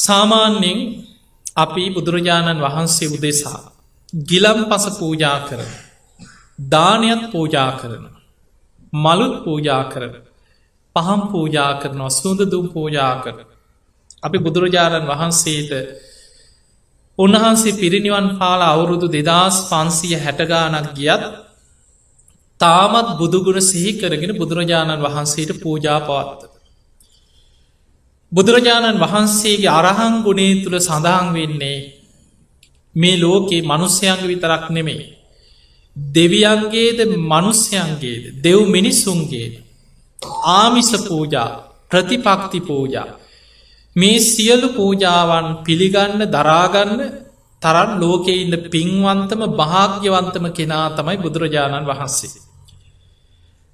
සාමාන්‍යයෙන් අපි බුදුරජාණන් වහන්සේ උදෙසා ගිලම්පස පූජා කරන, දානයත් පූජා කරන, මලුත් පූජා කරන, පහම් පූජා කරන, සුන්දදුම් පූජා කරන. අපි බුදුරජාණන් වහන්සේට උන්වහන්සේ පිරිනිවන් පාල අවුරුදු 2560 ගානක් ගියත් තාමත් බුදුගුණ සිහි කරගෙන බුදුරජාණන් වහන්සේට පූජා පවත්වන. බුදුරජාණන් වහන්සේගේ අරහං ගුණේ තුළ සඳහන් වෙන්නේ මේ ලෝකේ මනුස්්‍යයන්ග විතරක් නෙමේ. දෙවියන්ගේද මනුස්්‍යයන්ගේද දෙව් මිනිස්සුන්ගේද ආමිස පූජා, ප්‍රතිපක්ති පූජා, මේ සියලු පූජාවන් පිළිගන්න දරාගන්න තරන් ලෝකෙ ඉන්න පින්වන්තම භාග්‍යවන්තම කෙනා තමයි බුදුරජාණන් වහන්සේ.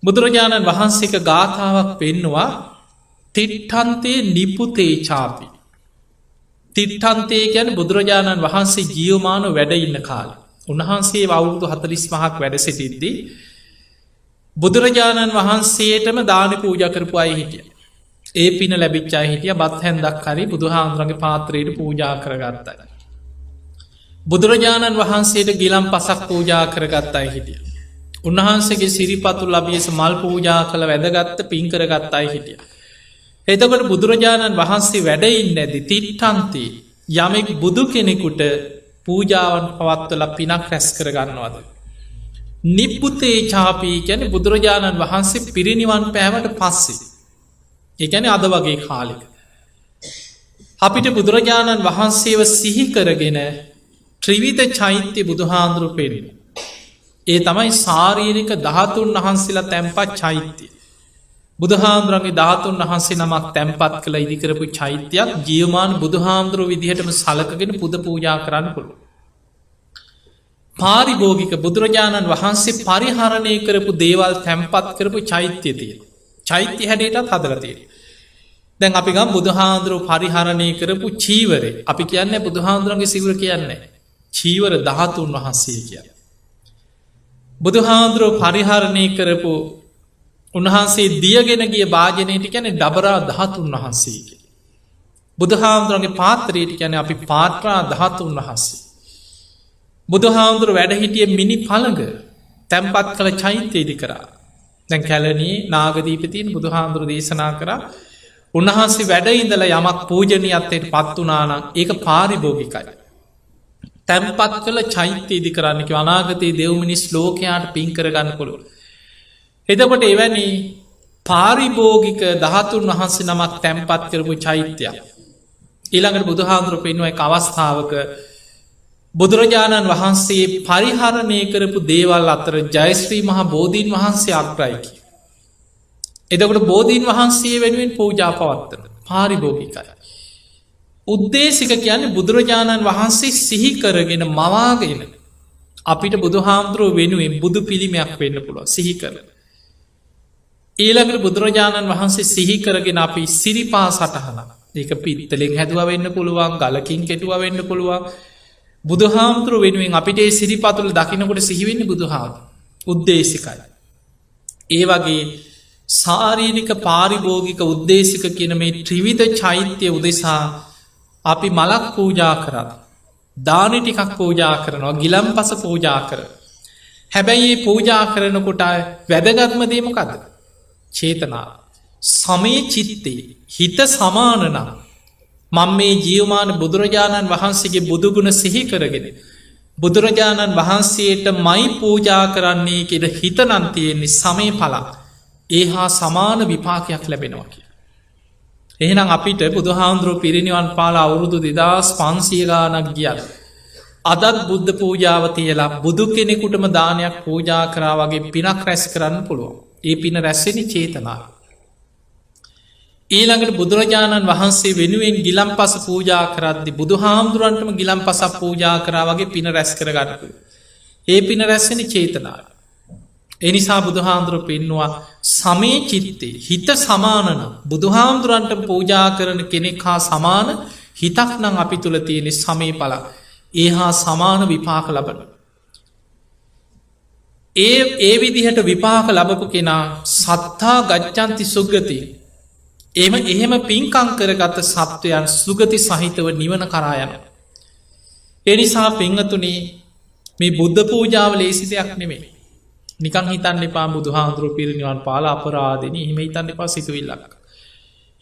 බුදුරජාණන් වහන්සේක ගාථාවක් පෙන්නවා තිට්ඨන්තේ නිපුතේ චාපි. තිට්ඨන්තේ ගැන බුදුරජාණන් වහන්සේ ජීවමාන වැඩ ඉන්න කාල. උන්වහන්සේ අවුරුදු 45ක් වැඩ සිටිද්දී බුදුරජාණන් වහන්සේටම දාන පූජා කරපු අය හිටිය. ඒ පින ලැබිච්චා හිටිය බත් හැන්දක් හරි බුදුහාමුදුරන්ගේ පාත්‍රයට පූජා කරගත්තයි. බුදුරජාණන් වහන්සේට ගිලම් පසක් පූජා කරගත්තයි හිටිය. උන්වහන්සේගේ සිරිපතු ලබියස මල් පූජා කළ වැදගත්ත පින් කරගත්තයි හිටිය. එතකට බුදුරජාණන් වහන්සේ වැඩයින්න ඇති තිට්ඨන්තේ යමෙක් බුදු කෙනෙකුට පූජාවන් පවත්වල පිනක් රැස් කරගන්නවද. නිප්පුතේ චාපී ගැන බුදුරජාණන් වහන්සේ පිරිනිවන් පෑවට පස්සේ. එකැන අද වගේ කාලෙක. අපිට බුදුරජාණන් වහන්සේව සිහි කරගෙන ත්‍රිවිධ චෛත්‍ය බුදුහාන්දුරු පෙරෙන. ඒ තමයි ශාරීරික ධාතුන් වහන්සේලා තැන්පත් චෛත්‍යය. බුදුහාන්දුරන්ගේ ධාතුන් වහන්සේ නමක් තැන්පත් කළ ඉදිකරපු චෛත්‍යයක් ජියවමාන බුදුහාන්දුරුව විදිහටම සලකගෙන පුද පූජා කරන්න පුළුව. පාරිභෝගික බුදුරජාණන් වහන්සේ පරිහරණය කරපු දේවල් තැන්පත් කරපු චෛත්‍යතිය. චෛත්‍ය හැඩයටත් හදරතිය. දැන් අපි ගම් බුදුහාන්දුරුව පරිහරණය කරපු චීවරේ අපි කියන්නේ බුදුහාන්දුරන්ගේ සිවර කියන්නේ චීවර ධාතුන් වහන්සේ කිය. බුදුහාන්දුරුව පරිහරණය කරපු උන්වහන්සේ දියගෙන ගිය භාජනයට කැන ඩබරා ධාතුන් වහන්සේගේ. බුදුහාමුදුරන්ගේ පාත්‍රයට කැන අපි පාත්‍රා ධාතුන් වහන්සේ. බුදුහාමුදුර වැඩහිටිය මිනි පළඟ තැන්පත් කළ චෛත්‍යයේදි කරා. දැන් කැලනී නාගදීපතින් බුදුහාමුදුර දේශනා කරා උන්වහන්සේ වැඩඉඳල යමක් පූජනීයත්තයට පත්වනානම් ඒක පාරිභෝගිකයි. තැන්පත් කළ චෛත්‍යයේදි කරන්නක අනාගතයේ දෙව්මිනිස් ලෝකයාට පින් කරගන්න පුළුව. එදකොට එවැනි පාරිභෝගික ධාතුන් වහන්සේ නමක් තැන්පත් කරපු චෛත්‍යයක්. ඊළඟට බුදුහාමුදුර පෙන්නුව එක අවස්ථාවක බුදුරජාණන් වහන්සේ පරිහරණය කරපු දේවල් අතර ජයශ්‍රී මහා බෝධීන් වහන්සේ අග්‍රයිකි. එදකොට බෝධීන් වහන්සේ වෙනුවෙන් පූජා පවත්තන පාරිභෝගිකයි. උද්දේශික කියන්නේ බුදුරජාණන් වහන්සේ සිහි කරගෙන මවාගෙන අපිට බුදුහාමුදුරුව වෙනුවෙන් බුදු පිළිමයක් වෙන්න පුළුව සිහි කරන. ඊළඟට බුදුරජාණන් වහන්සේ සිහි කරගෙන අපි සිරිපා සටහන ඒක පිත්තලෙන් හැදුව වෙන්න පුළුවන් ගලකින් කෙටුව වෙන්න පුළුවන් බුදුහාමුදුරුව වෙනුවෙන් අපිට සිරිපතුළ දකිනකොට සිහිවෙන්න බුදුහාම උද්දේශිකයි. ඒ වගේ සාරීරික පාරිභෝගික උද්දේශික කියන මේ ත්‍රිවිධ චෛත්‍යය උදෙසා අපි මලක් පූජා කරන්න. දානි ටිකක් පූජා කරනවා ගිලම් පස පූජා කර. හැබැයි පූජා කරනකොට වැදගත්මදීමකද. චේතනා සමේ චිත්තේ හිත සමානනම් මං මේ ජීවමාන බුදුරජාණන් වහන්සේගේ බුදුගුණ සිහි කරගෙන බුදුරජාණන් වහන්සේට මයි පූජා කරන්නේ කෙර හිතනන්තියෙන්නේ සමය පලා ඒ හා සමාන විපාකයක් ලැබෙනවා කිය. එහෙනම් අපිට බුදුහාන්දුරුව පිරිනිවන් පාල අවුරුදු 2500 ගානක් ගියත් අදත් බුද්ධ පූජාව තියලා බුදු කෙනෙකුටම දානයක් පූජා කරා වගේ පිනක් රැස් කරන්න පුළුවන්. ඒ පින රැස්සෙන චේතනාව. ඊළඟට බුදුරජාණන් වහන්සේ වෙනුවෙන් ගිලම් පස පූජා කරද්දි බුදුහාමුදුරන්ටම ගිලම් පසක් පූජා කරා වගේ පින රැස් කරගන්නපු. ඒ පින රැස්සෙන චේතනාව. එනිසා බුදුහාමුදුරුව පෙන්නවා සමේ චිත්තේ හිත සමානන බුදුහාමුදුරන්ට පූජා කරන කෙනෙක් හා සමාන හිතක් නං අපි තුළ තියෙනෙ සමේ පලා ඒ හා සමාන විපාක ලබන. ඒ විදිහට විපාක ලබපු කෙනා සත්තා ගච්ඡන්ති සුග්ගති එහෙම පින්කම් කරගත සත්වයන් සුගති සහිතව නිවන කරා යනවා. ඒ නිසා පින්වතුනි මේ බුද්ධ පූජාව ලේසි දෙයක් නෙමෙයි. නිකන් හිතන්න එපා බුදුහාමුදුරුවෝ පිරිනිවන් පාලා අපරාධෙනි එහෙම හිතන්න එපා සිතුවිල්ලක්.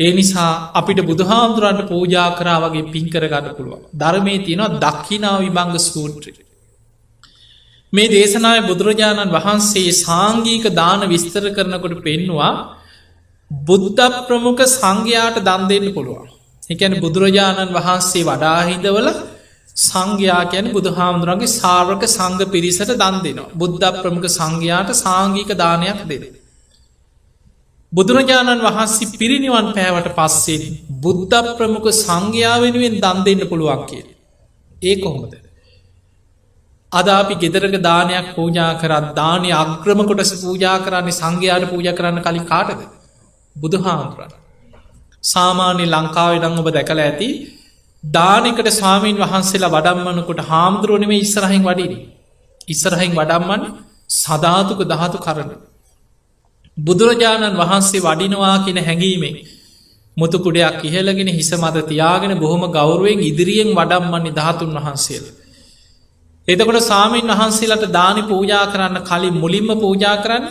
ඒ නිසා අපිට බුදුහාමුදුරන්ට පූජා කරා වගේ පින් කරගන්න පුළුවන්. ධර්මයේ තියෙනවා දක්ඛිනා විභංග සූත්‍රය. මේ දේශනාවේ බුදුරජාණන් වහන්සේ සාංගික දාන විස්තර කරනකොට පෙන්නවා බුද්ධ ප්‍රමුඛ සංඝයාට දන් දෙන්න පුළුවන්. ඒ කියන්නේ බුදුරජාණන් වහන්සේ වඩා හිඳවල සංඝයා කියන්නේ බුදුහාමුදුරන්ගේ ශ්‍රාවක සංඝ පිරිසට දන් දෙනවා. බුද්ධ ප්‍රමුඛ සංඝයාට සාංගික දානයක් දෙනවා. බුදුරජාණන් වහන්සේ පිරිනිවන් පෑවට පස්සේ බුද්ධ ප්‍රමුඛ සංඝයා වෙනුවෙන් දන් දෙන්න පුළුවන් කියලා. ඒ කොහොමද? අද අපි ගෙදරක දානයක් පූජා කරත් දානය අග්‍රම කොටස පූජා කරන්නේ සංඝයාට පූජා කරන්න කලින් කාටද? බුදුහාමුදුරන්. සාමාන්‍ය ලංකාවේ නම් ඔබ දැකලා ඇති දානයකට ස්වාමීන් වහන්සේලා වඩම්මනකොට හාමුදුරුවෝ නෙමෙයි ඉස්සරහින් වඩින්නේ. ඉස්සරහින් වඩම්මන්නේ සදාතුක ධාතු කරන. බුදුරජාණන් වහන්සේ වඩිනවා කියන හැඟීමෙන් මුතු කුඩයක් ඉහළගෙන හිස මත තියාගෙන බොහොම ගෞරවයෙන් ඉදිරියෙන් වඩම්මන්නේ ධාතුන් වහන්සේලා. එතකොට ස්වාමීන් වහන්සේලාට දානි පූජා කරන්න කලින් මුලින්ම පූජා කරන්න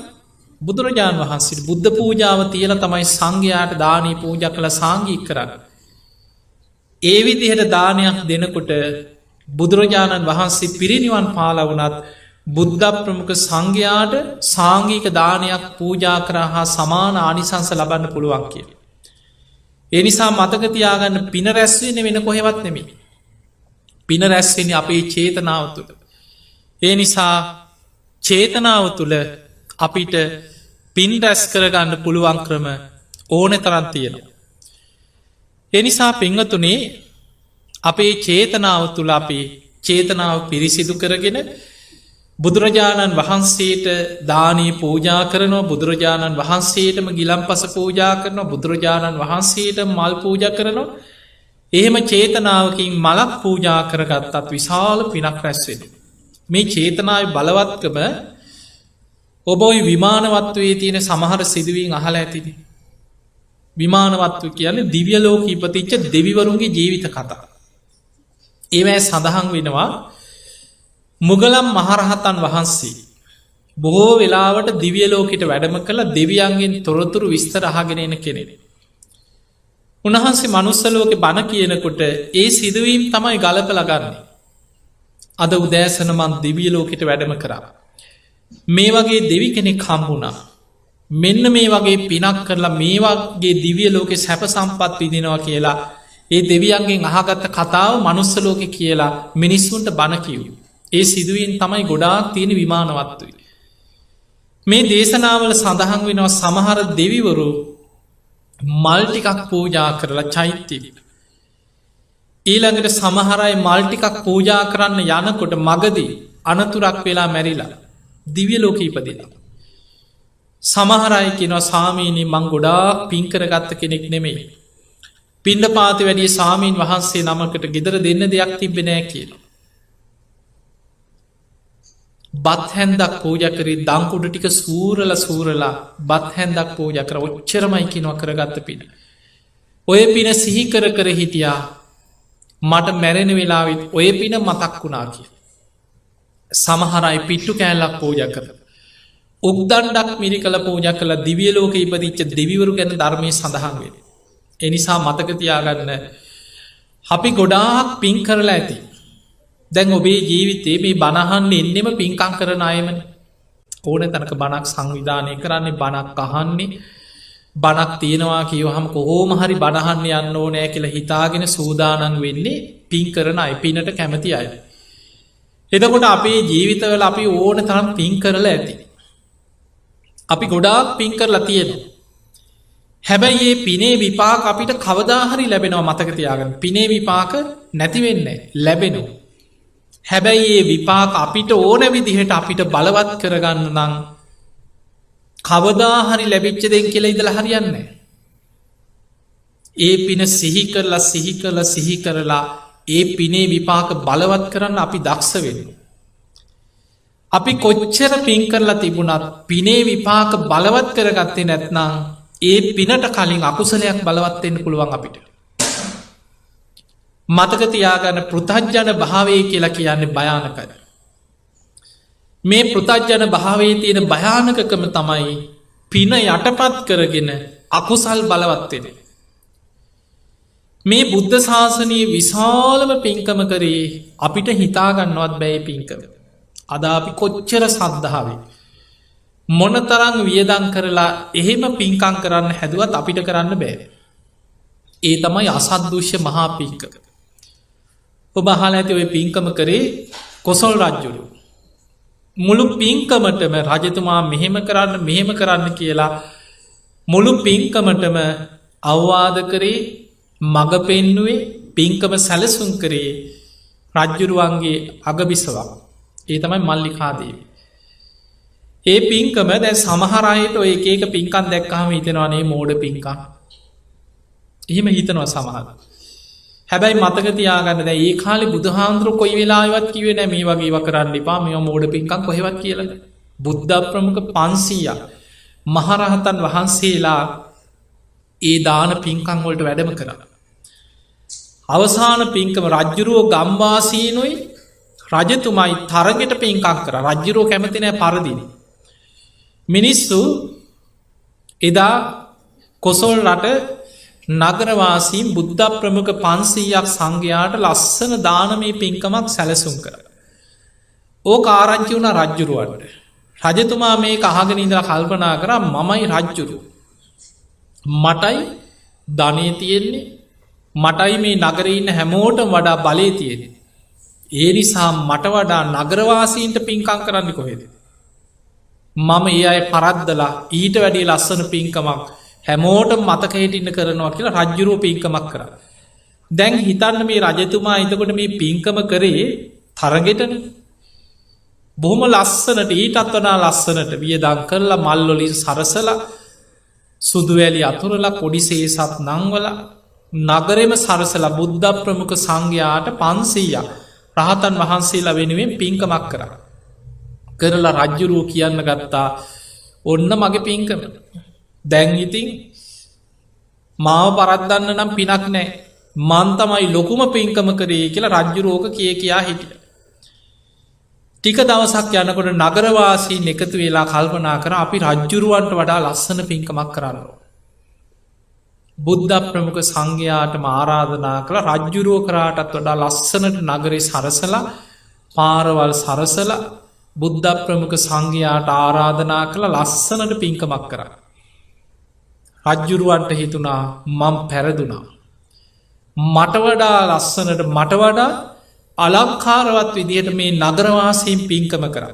බුදුරජාණන් වහන්සේ බුද්ධ පූජාව තියලා තමයි සංඝයාට දානී පූජා කළ සාංගික කරන්න. ඒ විදිහට දානයක් දෙනකොට බුදුරජාණන් වහන්සේ පිරිනිවන් පාලා වුණත් බුද්ධ ප්‍රමුඛ සංඝයාට සාංගික දානයක් පූජා කරා හා සමාන ආනිසංස ලබන්න පුළුවන් කියලා. ඒ නිසා මතක තියාගන්න පින රැස් වෙන්නේ වෙන කොහෙවත් නෙමෙයි. පින රැස් වෙන්නේ අපේ චේතනාව තුළ. ඒ නිසා චේතනාව තුළ අපිට පින් රැස් කරගන්න පුළුවන් ක්‍රම ඕනෙ තරම් තියෙනවා. ඒ නිසා පින්වතුනි අපේ චේතනාව තුළ අපේ චේතනාව පිරිසිදු කරගෙන බුදුරජාණන් වහන්සේට දානී පූජා කරනවා බුදුරජාණන් වහන්සේටම ගිලම්පස පූජා කරනවා බුදුරජාණන් වහන්සේට මල් පූජා කරනවා. එහෙම චේතනාවකින් මලක් පූජා කරගත්තත් විශාල පිනක් රැස් වෙනවා. මේ චේතනාවේ බලවත්කම ඔබ ওই විමානවත්වයේ තියෙන සමහර සිදුවීම් අහලා ඇතිනේ. විමානවත්ව කියන්නේ දිව්‍ය ලෝකෙ ඉපදිච්ච දෙවිවරුන්ගේ ජීවිත කතා. ඒවැ සඳහන් වෙනවා මුගලන් මහරහතන් වහන්සේ බොහෝ වෙලාවට දිව්‍ය ලෝකෙට වැඩම කළ දෙවියන්ගෙන් තොරතුරු විස්තර අහගෙන එන කෙනෙක්. උන්වහන්සේ මනුස්ස ලෝකේ බණ කියනකොට ඒ සිදුවීම් තමයි ගලපලා ගන්නේ. අද උදෑසන මන් දිව්‍ය ලෝකෙට වැඩම කරා. මේ වගේ දෙවි කෙනෙක් හම්බුණා. මෙන්න මේ වගේ පිනක් කරලා මේ වගේ දිව්‍ය ලෝකේ සැප සම්පත් විඳිනවා කියලා ඒ දෙවියන්ගෙන් අහගත්ත කතාව මනුස්ස ලෝකේ කියලා මිනිස්සුන්ට බණ කිව්වා. ඒ සිදුවීම් තමයි ගොඩාක් තියෙන විමානවත්වයි. මේ දේශනාවල සඳහන් වෙනවා සමහර දෙවිවරු මල් ටිකක් පූජා කරලා චෛත්‍යයට. ඊළඟට සමහර අය මල් ටිකක් පූජා කරන්න යනකොට මගදී අනතුරක් වෙලා මැරිලා දිව්‍ය ලෝකෙ ඉපදිලා. සමහර අය කියනවා සාමීනි මං ගොඩාක් පින් කරගත්ත කෙනෙක් නෙමෙයි. පිණ්ඩපාතේ වැඩි සාමීන් වහන්සේ නමකට ගෙදර දෙන්න දෙයක් තිබ්බේ නෑ කියලා. බත් හැන්දක් පූජා කරේ දංකුඩු ටික සූරලා බත් හැන්දක් පූජා කර ඔච්චරමයි කියනවා කරගත්ත පින. ඔය පින සිහි කර කර හිටියා මට මැරෙන වෙලාවෙත් ඔය පින මතක් වුණා කියලා. සමහර අය පිට්ටු කෑල්ලක් පූජා කරලා උක්දණ්ඩක් මිරිකල පූජා කළ දිව්‍ය ලෝකෙ ඉපදිච්ච දෙවිවරු ගැන ධර්මයේ සඳහන් වෙනවා. ඒ නිසා මතක තියාගන්න අපි ගොඩාක් පින් කරලා ඇති. දැන් ඔබේ ජීවිතේ මේ බණහන්න එන්නෙම පින්කම් කරන අයමන ඕන තැනක බණක් සංවිධානය කරන්නේ බණක් අහන්නේ බණක් තියෙනවා කියවහම කොහොම හරි බණහන්න යන්න ඕනෑ කියලා හිතාගෙන සූදානන් වෙන්නේ පින් කරන අය පිනට කැමති අය. එතකොට අපේ ජීවිතවල අපි ඕන තරම් පින් කරලා ඇති. අපි ගොඩාක් පින් කරලා තියෙනවා. හැබැයි ඒ පිනේ විපාක අපිට කවදාහරි ලැබෙනවා මතක තියාගන්න. පිනේ විපාක නැති වෙන්නේ ලැබෙනවා. හැබැයි ඒ විපාක අපිට ඕන විදිහට අපිට බලවත් කරගන්න නම් කවදාහරි ලැබිච්ච දෙන් කියලා ඉඳලා හරියන්නේ. ඒ පින සිහි කරලා ඒ පිනේ විපාක බලවත් කරන්න අපි දක්ෂ වෙන්න. අපි කොච්චර පින් කරලා තිබුණත් පිනේ විපාක බලවත් කරගත්තේ නැත්නම් ඒ පිනට කලින් අකුසලයක් බලවත්වෙන්න පුළුවන් අපිට. මතකතියාගන්න පෘතජ්ජන භාවය කියලා කියන්නේ භයානකයි. මේ පෘතජ්ජන භාවයේ තියෙන භයානකකම තමයි පින යටපත් කරගෙන අකුසල් බලවත්වෙන. මේ බුද්ධ ශාසනයේ විශාලම පින්කම කරේ අපිට හිතාගන්නවත් බැයි පින්කම. අද අපි කොච්චර සද්ධාවේ. මොන තරං වියදං කරලා එහෙම පින්කං කරන්න හැදුවත් අපිට කරන්න බෑ. ඒ තමයි අසද්දුෂ්‍ය මහා පින්කම. ඔබ අහල ඇති ඔය පින්කම කරේ කොසොල් රජ්ජුරු. මුළු පින්කමටම රජතුමා මෙහෙම කරන්න කියලා මුළු පින්කමටම අවවාද කරේ මග පෙන්නුවේ පින්කම සැලසුම් කරේ රජ්ජුරුවන්ගේ අගබිසවක්. ඒ තමයි මල්ලිකාදේවි. ඒ පින්කම දැ සමහරයට ඔය ඒක පින්කන් දැක්කාම හිතනවානේ මෝඩ පින්කා. එහෙම හිතනවා සමහර. හැබැයි මතකතියාගන්න දැ ඒ කාලි බුදුහාන්දුරු කොයි වෙලාවත් කිවේ නෑ මේ වගේ වකරන්න එපා මෙ මෝඩ පින්කක් කොහෙවත් කියල. බුද්ධ ප්‍රමුඛ 500 මහරහතන් වහන්සේලා ඒ දාන පින්කං වලට වැඩම කරන්න. අවසාන පින්කම රජ්ජුරුවෝ ගම්වාසීනුයි රජතුමයි තරගෙට පින්කං කර රජ්ජුරෝ කැමතිනෑ පරදින. මිනිස්සු එදා කොසොල් රට නගරවාසීන් බුද්ධ ප්‍රමුඛ 500ක් සංඝයාට ලස්සන දානමය පින්කමක් සැලසුම් කර. ඕ ආරංචි වුණ රජ්ජුරුවන්ට. රජතුමා මේ අහගෙන ඉඳලා කල්පනා කර මමයි රජ්ජුරු. මටයි ධනය තියෙන්නේ මටයි මේ නගරඉන්න හැමෝට වඩා බලය තියෙන. ඒ නිසා මට වඩා නගරවාසීන්ට පින්කං කරන්න කොහෙද. මම ඒ අය පරද්දලා ඊට වැඩිය ලස්සන පින්කමක් හැමෝට මතකයට ඉන්න කරනවා කියලා රජ්ජුරුව පින්කමක් කර. දැන් හිතන්න මේ රජතුමා එතකොට මේ පින්කම කරේ තරගෙටන බොහොම ලස්සනට ඊටත් වනා ලස්සනට වියදං කරලා මල්ලොලින් සරසල සුදුවැලි අතුරලා කොඩිසේසත් නංවල නගරෙම සරසල බුද්ධ ප්‍රමුඛ සංඝයාට 500ක් රහතන් වහන්සේලා වෙනුවෙන් පින්කමක් කර. කරලා රජ්ජුරුව කියන්න ගත්තා ඔන්න මගේ පින්කම. දැන් ඉතින් මාව පරද්දන්න නම් පිනක් නෑ මන්තමයි ලොකුම පින්කම කරේ කියලා රජ්ජුරෝක කියා හිටිය. ටික දවසක් යනකොට නගරවාසී එකතු වෙලා කල්පනා කර අපි රජ්ජුරුවන්ට වඩා ලස්සන පින්කමක් කරන්න. බුද්ධ ප්‍රමුඛ සංඝයාට ආරාධනා කළ රජ්ජුරුව කරාටත් වඩා ලස්සනට නගරේ සරසලා පාරවල් සරසල බුද්ධ ප්‍රමුඛ සංඝයාට ආරාධනා කළ ලස්සනට පින්කමක් කරන්න. රජ්ජුරුවන්ට හිතුනා මං පැරදුනා. මට වඩා ලස්සනට මට වඩා අලංකාරවත් විදිහට මේ නගරවාසයෙන් පින්කම කර.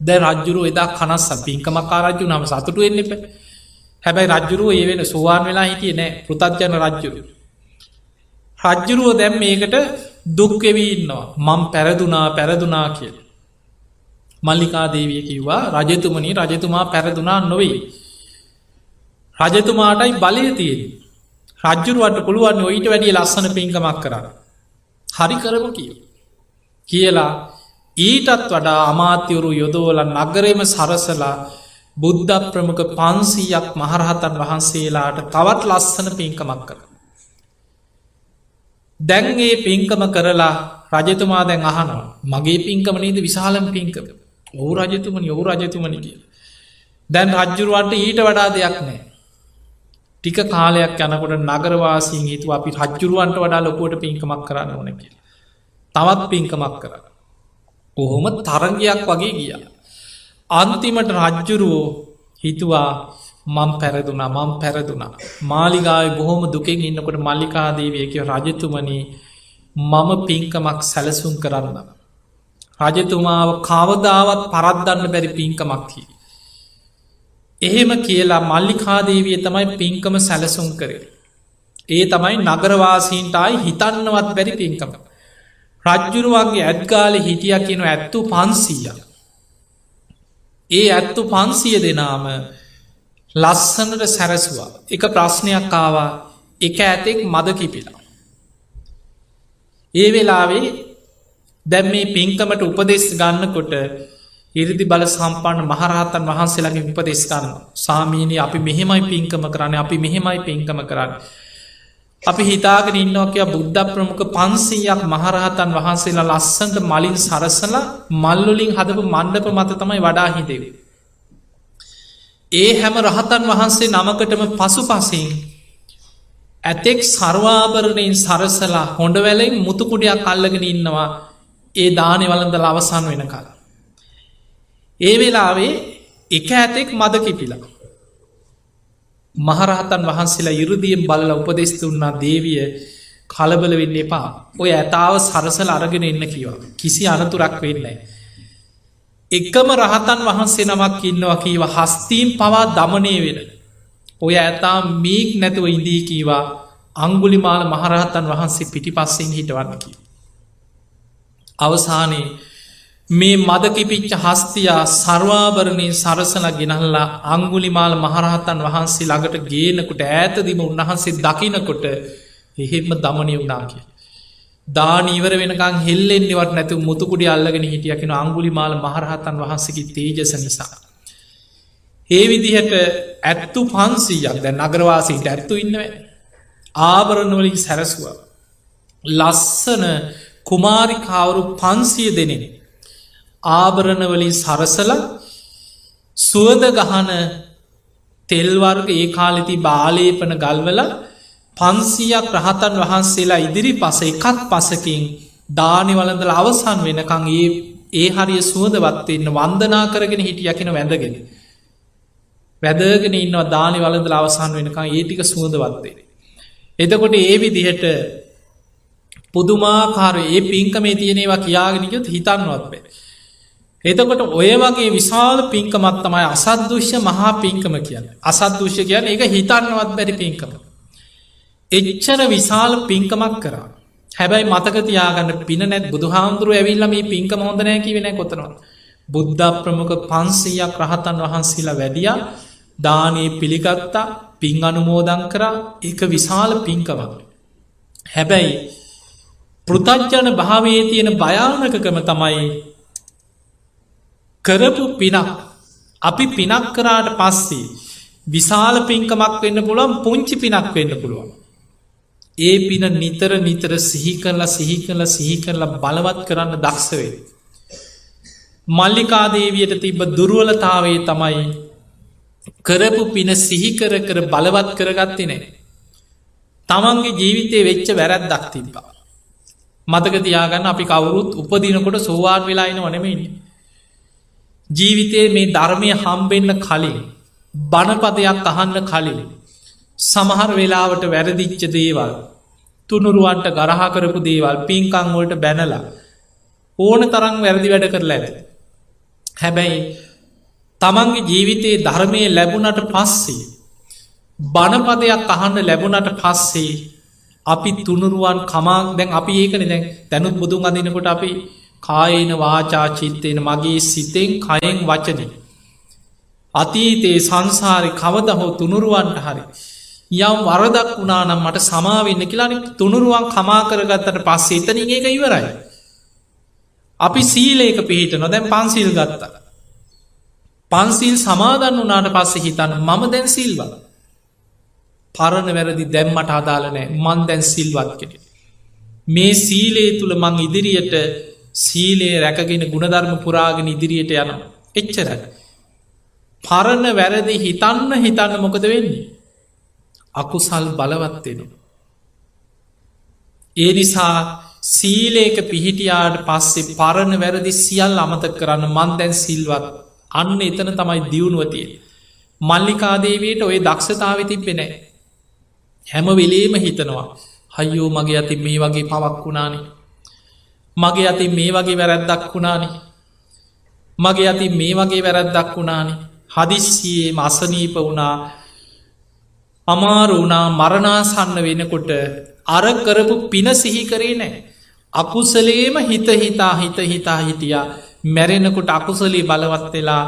දැ රජ්ජුරුව එදා කනස්ස පින්කමකාරජ්ජු නම සතුටු එන්න එප. හැබැයි රජ්ජුරුව ඒ වෙන සුවාන් වෙලා හිටිය නෑ පෘතජ්ජන රජ්ජුරු. රජ්ජුරුව දැම් මේකට දුක්කෙවී ඉන්නවා මං පැරදුනා කියල. මල්ලිකාදේවිය කිව්වා රජතුමනි රජතුමා පැරදුනා නොවෙයි. රජතුමාටයි බලය තියෙන. රජ්ජුරුවට පුළුවන් ඔයිට වැඩිය ලස්සන පින්කමක් කර. හරි කරම කියලා ඊටත් වඩා අමාත්‍යවරු යොදෝල නගරේම සරසලා බුද්ධ ප්‍රමුඛ 500ක් මහරහතන් වහන්සේලාට තවත් ලස්සන පින්කමක් කර. දැන්ගේ පින්කම කරලා රජතුමා දැන් අහනවා මගේ පින්කමනීද විශාලම් පින්කම ඔහු රජතුමනි කිය. දැන් රජ්ජුරුවන්ට ඊට වඩා දෙයක් නෑ. ටික කාලයක් යනකොට නගරවාසින් හිතුව අපි රජ්ජුරුවන්ට වඩා ලොකුවට පින්කමක් කරන්න ඕන කිය. තවත් පින්කමක් කර. කොහොම තරගයක් වගේ ගිය. අන්තිමට රජ්ජුරුවෝ හිතුවා මං පැරදුනා. මාලිගාව බොහොම දුකෙන් ඉන්නකොට මල්ලිකාදේවිය කිය රජතුමනී මම පින්කමක් සැලසුම් කරන්න. රජතුමාව කවදාවත් පරද්දන්න බැරි පින්කමක්හි. එහෙම කියලා මල්ලිකාදේවිය තමයි පින්කම සැලසුම් කරේ. ඒ තමයි නගරවාසීන්ටයි හිතන්නවත් බැරි පින්කම. රජ්ජුරුවන්ගේ ඇත්ගාල හිටිය කියන ඇත්තු 500. ඒ ඇත්තු 500 දෙනාම ලස්සනට සැරසුවා. එක ප්‍රශ්නයක් ආවා එක ඇතෙක් මද කිපිලා. ඒ වෙලාවේ දැම් මේ පින්කමට උපදෙස් ගන්නකොට ඉරිදි බල සම්පන්න මහරහතන් වහන්සේලාගේ උපදෙස් ගන්න. සාමීනී අපි මෙහෙමයි පින්කම කරන්නේ, අපි මෙහෙමයි පින්කම කරන්නේ. අපි හිතාගෙන ඉන්නවා කියලා බුද්ධ ප්‍රමුඛ 500ක් මහරහතන් වහන්සේලා ලස්සනට මලින් සරසලා මල් වලින් හදපු මණ්ඩප මත තමයි වඩා හිඳෙන්නේ. ඒ හැම රහතන් වහන්සේ නමකටම පසුපසින් ඇතෙක් සර්වාභරණයෙන් සරසලා හොඬ වැලෙන් මුතු කුඩයක් අල්ලගෙන ඉන්නවා ඒ දානේ වළඳලා අවසන් වෙනකල්. ඒ වෙලාවේ එක ඇතෙක් මද කිපිලා මහරහතන් වහන්සේලා ඉරුදියෙන් බලලා උපදෙස් දුන්නා දේවිය කලබල වෙන්න එපා. ඔය ඇතාව සරසලා අරගෙන එන්න කිව්වා. කිසි අනතුරක් වෙන්නේ නැහැ. එකම රහතන් වහන්සේ නමක් ඉන්නවා කීවා හස්තීන් පවා දමනය වෙන. ඔය ඇතා මීක් නැතුව ඉඳී කීවා අංගුලිමාල මහරහතන් වහන්සේ පිටිපස්සෙන් හිටවන්න කිව්වා. අවසානයේ මේ මදකිපිච්ච හස්තියා සර්වාභරණයෙන් සරසලා ගෙනල්ලා අංගුලිමාල මහරහතන් වහන්සේ ළඟට ගේනකොට ඈතදිම උන්වහන්සේ දකිනකොට එහෙම දමනය වුණා කියලා. දාන ඉවර වෙනකන් හෙල්ලෙන්නේවත් නැතුව මුතුකුඩිය අල්ලගෙන හිටියා කියන අංගුලිමාල මහරහතන් වහන්සේගේ තේජස නිසා. ඒ විදිහට ඇත්තු 500ක් දැන් නගරවාසීන්ට ඇත්තු ඉන්නවා. ආභරණ වලින් සැරසුවා. ලස්සන කුමාරිකාවරු 500 දෙනෙක් ආභරණ වලින් සරසලා සුවඳ ගහන තෙල් වර්ග ඒ කාලේ තිබ්බ ආලේපන ගල්වලා 500ක් රහතන් වහන්සේලා ඉදිරිපස එකක් පසකින් දානි වළඳලා අවසන් වෙනකන් ඒ හරිය සුවඳවත් වෙන්න වන්දනා කරගෙන හිටියා කියන වැඳගෙන ඉන්නවා දානි වළඳලා අවසන් වෙනකන් ඒ ටික සුවඳවත් වෙන්නේ. එතකොට ඒ විදිහට පුදුමාකාර ඒ පින්කමේ තියෙන ඒවා කියාගෙන ගියොත් හිතන්නවත් බෑ. එතකොට ඔය වගේ විශාල පින්කමක් තමයි අසද්දුෂ්‍ය මහා පින්කම කියන්නේ. අසද්දුෂ්‍ය කියන්නේ ඒක හිතන්නවත් බැරි පින්කම. එච්චර විශාල පින්කමක් කරා. හැබැයි මතක තියාගන්න පින නැත් බුදුහාමුදුරුවෝ ඇවිල්ලා මේ පින්කම හොඳ නැහැ කිව්වේ නැහැ කොතනවත්. බුද්ධ ප්‍රමුඛ 500ක් රහතන් වහන්සේලා වැඩියා දානේ පිළිගත්තා පින් අනුමෝදන් කරා ඒක විශාල පින්කමක්. හැබැයි පෘථග්ජන භාවයේ තියෙන භයානකකම තමයි කරපු පිනක් අපි පිනක් කරාට පස්සේ විශාල පින්කමක් වෙන්න පුළුවන් පුංචි පිනක් වෙන්න පුළුවන්. ඒ පින නිතර නිතර සිහි කරලා බලවත් කරන්න දක්ෂ වෙයි. මල්ලිකා දේවියට තිබ්බ දුර්වලතාවය තමයි කරපු පින සිහි කර බලවත් කරගත්තේ නැහැ. තමන්ගේ ජීවිතේ වෙච්ච වැරැද්දක් තිබ්බා. මතක තියාගන්න අපි කවුරුත් උපදිනකොට සෝවාන් වෙලා ඉනව නෙමෙයි. ජීවිතේ මේ ධර්මය හම්බෙන්න කලින් බණපදයක් අහන්න කලින් සමහර වෙලාවට වැරදිච්ච දේවල් තුනුරුවන්ට ගරහා කරපු දේවල් පින්කම් වලට බැනලා ඕන තරම් වැරදි වැඩ කරලා ඇත. හැබැයි තමන්ගේ ජීවිතේ ධර්මයේ ලැබුණට පස්සේ බණපදයක් අහන්න ලැබුණට පස්සේ අපි තුනුරුවන් කමාක් දැන් අපි ඒකනේ දැන් දැනුත් බුදුන් අදිනකොට අපි කායේන වාචා චිත්තේන මගේ සිතෙන් කයෙන් වචනෙන් අතීතයේ සංසාරේ කවදා හෝ තුනුරුවන්ට හරි යම් වරදක් වුණා නම් මට සමා වෙන්න කියලා තුනුරුවන් කමා කරගත්තට පස්සේ එතනින් ඒක ඉවරයි. අපි සීලයක පිළිපදිනවා දැන් පන්සිල් ගත්තා. පන්සිල් සමාදන් වුණාට පස්සේ හිතන්න මම දැන් සිල්වත්. පරණ වැරදි දැන් මට අදාළ නැහැ. මං දැන් සිල්වත් කෙනෙක්. මේ සීලයේ තුල මං ඉදිරියට සීලය රැකගෙන ගුණධර්ම පුරාගෙන ඉදිරියට යනවා. එච්චරයි. පරණ වැරදි හිතන්න මොකද වෙන්නේ? අකුසල් බලවත් වෙනවා. ඒ නිසා සීලයක පිහිටියාට පස්සේ පරණ වැරදි සියල්ල අමතක කරන්න මන් දැන් සිල්වත්. අන්න එතන තමයි දියුණුව තියෙන්නේ. මල්ලිකා දේවියට ওই දක්ෂතාවය තිබ්බේ නැහැ. හැම වෙලේම හිතනවා අයියෝ මගේ අතින් මේ වගේ පවක් වුණානේ. මගේ අතින් මේ වගේ වැරැද්දක් වුණානේ. මගේ අතින් මේ වගේ වැරැද්දක් වුණානේ. හදිස්සියේ අසනීප වුණා. අමාරු වුණා මරණාසන්න වෙනකොට අර කරපු පින සිහි කරේ නැහැ. අකුසලේම හිත හිටියා. මැරෙනකොට අකුසලේ බලවත් වෙලා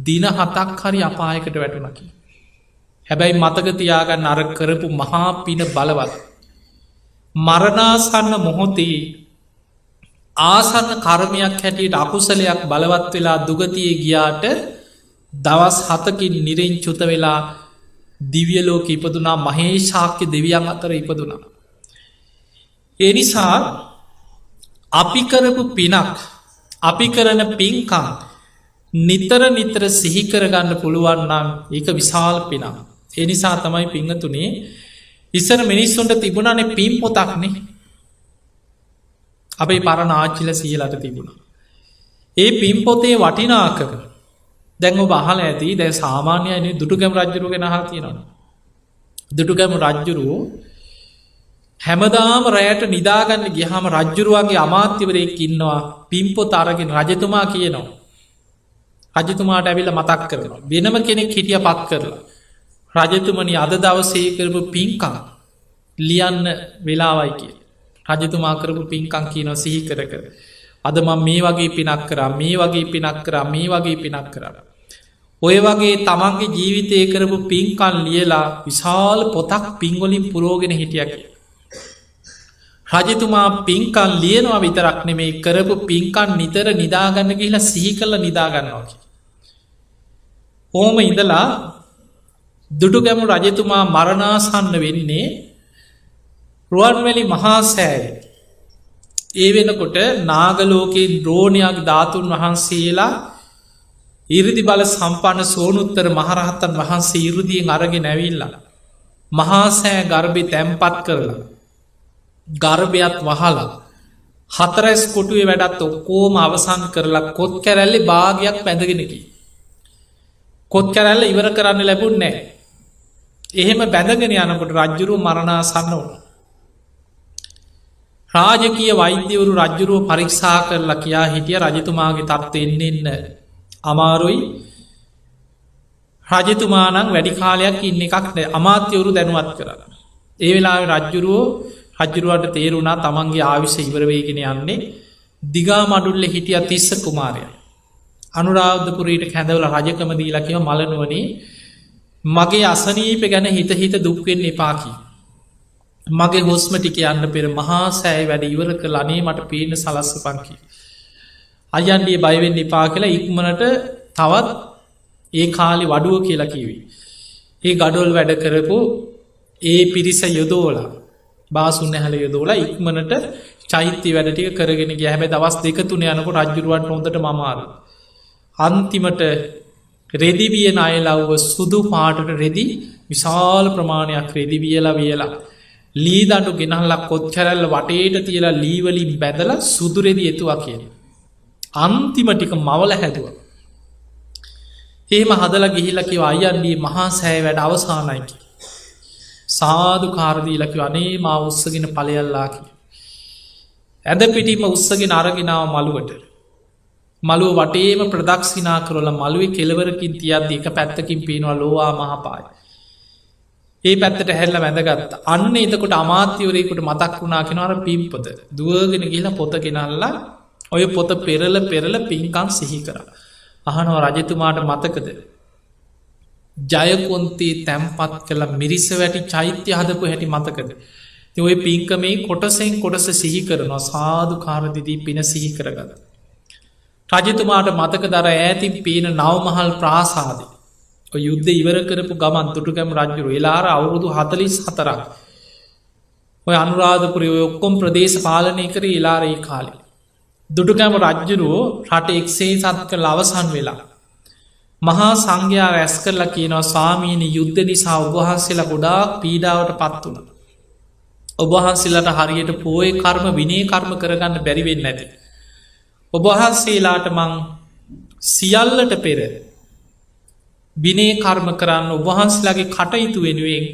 දින 7ක් හරි අපායකට වැටුණා කියලා. හැබැයි මතක තියාගන්න අර කරපු මහා පින බලවත්. මරණාසන්න මොහොතේ ආසන්න කර්මයක් හැටියට අකුසලයක් බලවත් වෙලා දුගතිය ගියාට දවස් 7කින් නිරෙන් චුත වෙලා දිව්‍යලෝක ඉපදුනා මහේශාක්‍ය දෙවියන් අතර ඉපදුනා. ඒ නිසා අපි කරපු පිනක් අපි කරන පින්කම් නිතර නිතර සිහිකරගන්න පුළුවන්නම් ඒක විශාල පිනක්. ඒ නිසා තමයි පිංහතුනේ ඉස්සර මිනිස්සුන්ට තිබුණනේ පින් පොතක්නේ අපේ පරණ ආච්චිල සියලට තිබුණා. ඒ පින් පොතේ වටිනාකම දැන් ඔබ අහලා ඇති දැන් සාමාන්‍යයෙන් දුටුගැමු රජුරුව ගැන අහලා තියෙනවා. දුටුගැමු රජුරුව හැමදාම රැයට නිදාගන්න ගියාම රජුරුවන්ගේ අමාත්‍යවරයෙක් ඉන්නවා පින් පොත අරගෙන රජතුමා කියනවා. රජතුමාට ඇවිල්ලා මතක් කරනවා. වෙනම කෙනෙක් හිටිය පත් කරලා. රජතුමනි අද දවසේ කරපු පින්කම් ලියන්න වෙලාවයි කියලා. රජතුමා කරපු පින්කම් කියනවා සිහි කර කර. අද මම මේ වගේ පිනක් කරා මේ වගේ පිනක් කරා මේ වගේ පිනක් කරා. ඔය වගේ තමන්ගේ ජීවිතයේ කරපු පින්කම් ලියලා විශාල පොතක් පින් වලින් පුරෝගෙන හිටියා කියලා. රජතුමා පින්කම් ලියනවා විතරක් නෙමෙයි කරපු පින්කම් නිතර නිදාගන්න ගිහිලා සිහි කරලා නිදා ගන්නවා කියලා. කොහොම ඉඳලා දුටුගැමු රජතුමා මරණාසන්න වෙන්නේ රුවන්වැලි මහා සෑය. ඒ වෙනකොට නාගලෝකයේ ද්‍රෝණයක් ධාතුන් වහන්සේලා ඉරිදි බල සම්පන්න සෝනුත්තර මහරහත්තන් වහන්සේ ඉරුදියෙන් අරගෙන ඇවිල්ලා මහා සෑ ගර්භය තැන්පත් කරලා ගර්භයත් වහලා හතරැස් කොටුවේ වැඩත් ඔක්කෝම අවසන් කරලා කොත් කැරැල්ලේ භාගයක් පැඳගෙන ගියා. කොත් කැරැල්ල ඉවර කරන්න ලැබුණේ නැහැ. එහෙම බැඳගෙන යනකොට රජුරුව මරණාසන්න වුණා. රාජකීය වෛද්‍යවරු රජුරුව පරීක්ෂා කරලා කියා හිටිය රජතුමාගේ තත්ත්වය එන්න අමාරුයි. රජතුමා නම් වැඩි කාලයක් ඉන්න එකක් නෑ. අමාත්‍යවරු දැනුවත් කරලා. ඒ වෙලාවේ රජුරුවට තේරුණා තමන්ගේ ආයුෂ ඉවර වෙගෙන යන්නේ. දිගා මඩුල්ලේ හිටිය තිස්ස කුමාරයා. අනුරාධපුරයට කැඳවලා රජකම දීලා කිව්වා මලනුවනේ මගේ අසනීප ගැන හිත දුක් වෙන්න එපා කී. මගේ හුස්ම ටික යන්න පෙර මහා සෑය වැඩ ඉවර කළ අනේ මට පේන සලස්සපන් කී. අයියන්ගේ බය වෙන්න එපා කියලා ඉක්මනට තවත් ඒ කාලේ වඩුව කියලා කිව්වේ. ඒ ගඩොල් වැඩ කරපු ඒ පිරිස යොදවලා බාසුන් ඇහැල යොදවලා ඉක්මනට චෛත්‍ය වැඩ ටික කරගෙන ගියා. හැබැයි දවස් 2-3 යනකොට රජුරුවන්ට හොඳටම අමාරුයි. අන්තිමට රෙදි වියන අයලව්ව සුදු පාටට රෙදි විශාල ප්‍රමාණයක් රෙදි වියලා ලී දඬු ගෙනල්ලා කොත් කැරැල්ල වටේට තියලා ලී වලින් බැදලා සුදු රෙදි එතුවා කියලා. අන්තිම ටික මවල හැදුවා. එහෙම හදලා ගිහිල්ලා කිව්වා අයියන්ගේ මහා සෑය වැඩ අවසానයි කියලා. සාදුකාර දීලා කිව්වා අනේ මා උස්සගෙන ඵලයල්ලා කියලා. ඇඳ පිටිම උස්සගෙන අරගෙන ආව මළුවට. මළුව වටේම ප්‍රදක්ෂිනා කරලා මළුවේ කෙළවරකින් තියද්දි එක පැත්තකින් පේනවා ලෝවා මහපාය. ඒ පැත්තට හැරිලා වැඳගත්තා. අන්න එතකොට අමාත්‍යවරයෙකුට මතක් වුණා කෙනා අර පින් පොත. දුවගෙන ගිහලා පොත ගෙනල්ලා ඔය පොත පෙරල පින්කම් සිහි කරා. අහනවා රජතුමාට මතකද? ජයකොන්තේ තැන්පත් කළ මිරිස වැටි චෛත්‍ය හදපු හැටි මතකද? ඉතින් ඔය පින්කමේ කොටසෙන් කොටස සිහි කරනවා සාදුකාර දීදී පින සිහි කරගත්තා. රජතුමාට මතක දර ඈතින් පේන නවමහල් ප්‍රාසාදය. ඔය යුද්ධ ඉවර කරපු ගමන් දුටුගැමු රජුරු එලාර අවුරුදු 44ක්. ඔය අනුරාධපුරේ ඔය ඔක්කොම ප්‍රදේශ පාලනය කරේ එලාර ඒ කාලේ. දුටුගැමු රජුරුව රට එක්සේසත් කරලා අවසන් වෙලා මහා සංඝයා රැස් කරලා කියනවා ස්වාමීනි යුද්ධ නිසා ඔබ වහන්සේලා ගොඩාක් පීඩාවට පත් වුණා. ඔබ වහන්සේලාට හරියට පොයේ කර්ම විනය කර්ම කරගන්න බැරි වෙන්නේ නැති. ඔබ වහන්සේලාට මං සියල්ලට පෙර විනය කර්ම කරන්න ඔබ වහන්සේලාගේ කටයුතු වෙනුවෙන්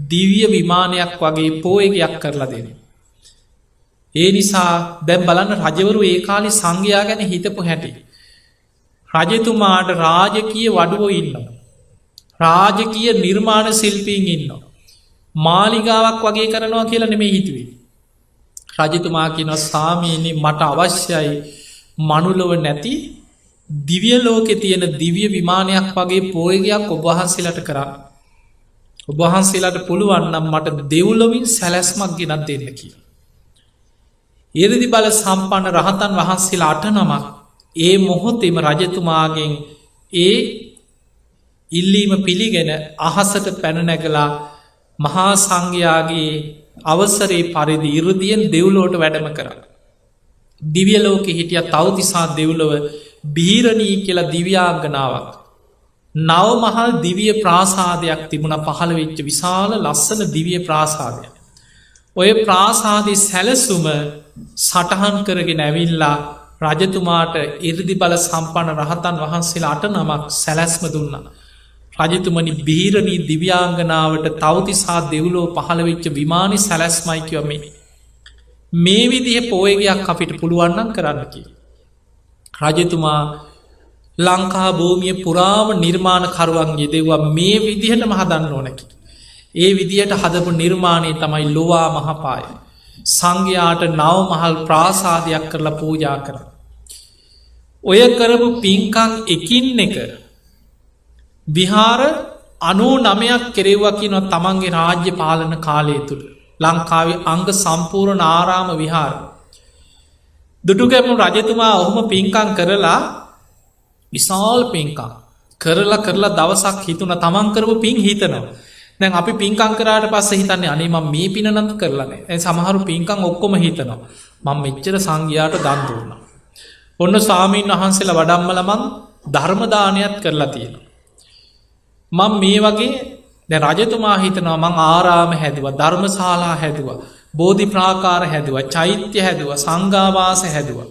දිව්‍ය විමානයක් වගේ පෝයගයක් කරලා දෙන. ඒ නිසා දැන් බලන්න රජවරු ඒ කාලේ සංඝයා ගැන හිතපු හැටි. රජතුමාට රාජකීය වඩුවෝ ඉන්නවා. රාජකීය නිර්මාණ ශිල්පීන් ඉන්නවා. මාලිගාවක් වගේ කරනවා කියලා නෙමෙයි හිතුවේ. රජතුමා කියනවා ස්වාමීනි මට අවශ්‍යයි මනුලොව නැති දිව්‍ය ලෝකේ තියෙන දිව්‍ය විමානයක් වගේ පෝයගයක් ඔබ වහන්සේලාට කරන්න. ඔබ වහන්සේලාට පුළුවන් නම් මට දෙව්ලොවින් සැලැස්මක් ගෙනත් දෙන්න කියලා. ඉරදි බල සම්පන්න රහතන් වහන්සේලා 8 නමක් ඒ මොහොතේම රජතුමාගෙන් ඒ ඉල්ලීම පිළිගෙන අහසට පැන නැගලා මහා සංඝයාගේ අවසරේ පරිදි 이르දියෙන් දෙව්ලොවට වැඩම කරා. දිව්‍ය ලෝකෙ හිටිය තව්තිසා දෙව්ලොව බීරණී කියලා දිව්‍යාංගනාවක්. නව මහල් දිව්‍ය ප්‍රාසාදයක් තිබුණා පහළ වෙච්ච විශාල ලස්සන දිව්‍ය ප්‍රාසාදයක්. ඔය ප්‍රාසාදයේ සැලසුම සටහන් කරගෙන ඇවිල්ලා රජතුමාට 이르දි බල සම්පන්න රහතන් වහන්සේලා 8 නමක් සැලැස්ම දුන්නා. රජතුමනි බීරණී දිව්‍යාංගනාවට තව්තිසා දෙව්ලොව පහළ වෙච්ච විමානි සැලැස්මයි කියව මේ විදිහේ පෝයගයක් අපිට පුළුවන් නම් කරන්න කියලා. රජතුමා ලංකා භූමිය පුරාම නිර්මාණකරුවන් යෙදෙව්වා මේ විදිහටම හදන්න ඕන කියලා. ඒ විදිහට හදපු නිර්මාණය තමයි ලෝවා මහපාය. සංඝයාට නව මහල් ප්‍රාසාදයක් කරලා පූජා කරා. ඔය කරපු පින්කම් එකින් එක විහාර 99ක් කෙරෙව්වා කියනවා තමන්ගේ රාජ්‍ය පාලන කාලය තුල. ලංකාවේ අංග සම්පූර්ණ ආරාම විහාර. දුටුගැමුණු රජතුමා ඔහොම පින්කම් කරලා විශාල පින්කම් කරලා දවසක් හිතුණ තමන් කරපු පින් හිතනවා. දැන් අපි පින්කම් කරාට පස්සේ හිතන්නේ අනේ මම මේ පින නම් කරලා නැහැ. ඒ සමහරු පින්කම් ඔක්කොම හිතනවා. මම මෙච්චර සංඝයාට දන් දුන්නා. ඔන්න ස්වාමීන් වහන්සේලා වඩම්මලා මං ධර්ම දානයක් කරලා තියෙනවා. මම මේ වගේ දැන් රජතුමා හිතනවා මං ආරාම හැදුවා, ධර්මශාලා හැදුවා, බෝධි ප්‍රාකාර හැදුවා, චෛත්‍ය හැදුවා, සංඝාවාස හැදුවා.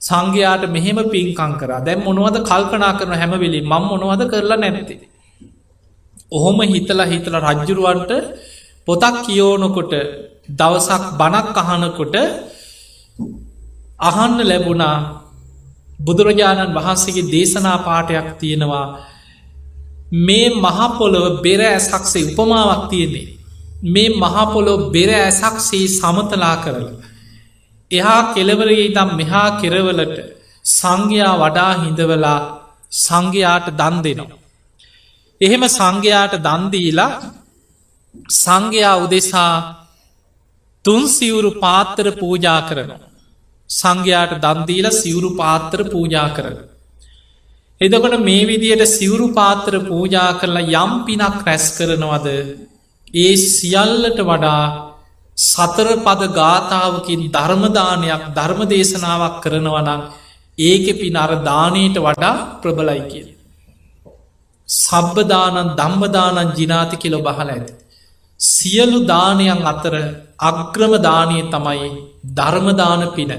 සංඝයාට මෙහෙම පින්කම් කරා. දැන් මොනවද කල්පනා කරන හැම වෙලෙම මම මොනවද කරලා නැත්තේ? ඔහොම හිතලා රජ්ජුරුවන්ට පොතක් කියවනකොට දවසක් බණක් අහනකොට අහන්න ලැබුණා බුදුරජාණන් වහන්සේගේ දේශනා පාඨයක් තියෙනවා. මේ මහ පොළොව බෙර ඇසක්සේ උපමාවක් තියෙන්නේ. මේ මහ පොළොව බෙර ඇසක්සේ සමතලා කරලා එහා කෙළවරේ ඉඳන් මෙහා කෙරවලට සංඝයා වඩා හිඳවලා සංඝයාට දන් දෙනවා. එහෙම සංඝයාට දන් දීලා සංඝයා උදෙසා 3 සිවුරු පාත්‍ර පූජා කරනවා. සංඝයාට දන් දීලා සිවුරු පාත්‍ර පූජා කරනවා. එතකොට මේ විදියට සිවුරු පාත්‍ර පූජා කරලා යම් පිනක් රැස් කරනවද ඒ සියල්ලට වඩා සතර පද ගාථාවකින් ධර්ම දානයක් ධර්ම දේශනාවක් කරනවා නම් ඒකේ පින අර දානයට වඩා ප්‍රබලයි කියලා. සබ්බ දානං ධම්ම දානං ජිනාති කියලා බහලා ඇති. සියලු දානයන් අතර අග්‍රම දානය තමයි ධර්ම දාන පින.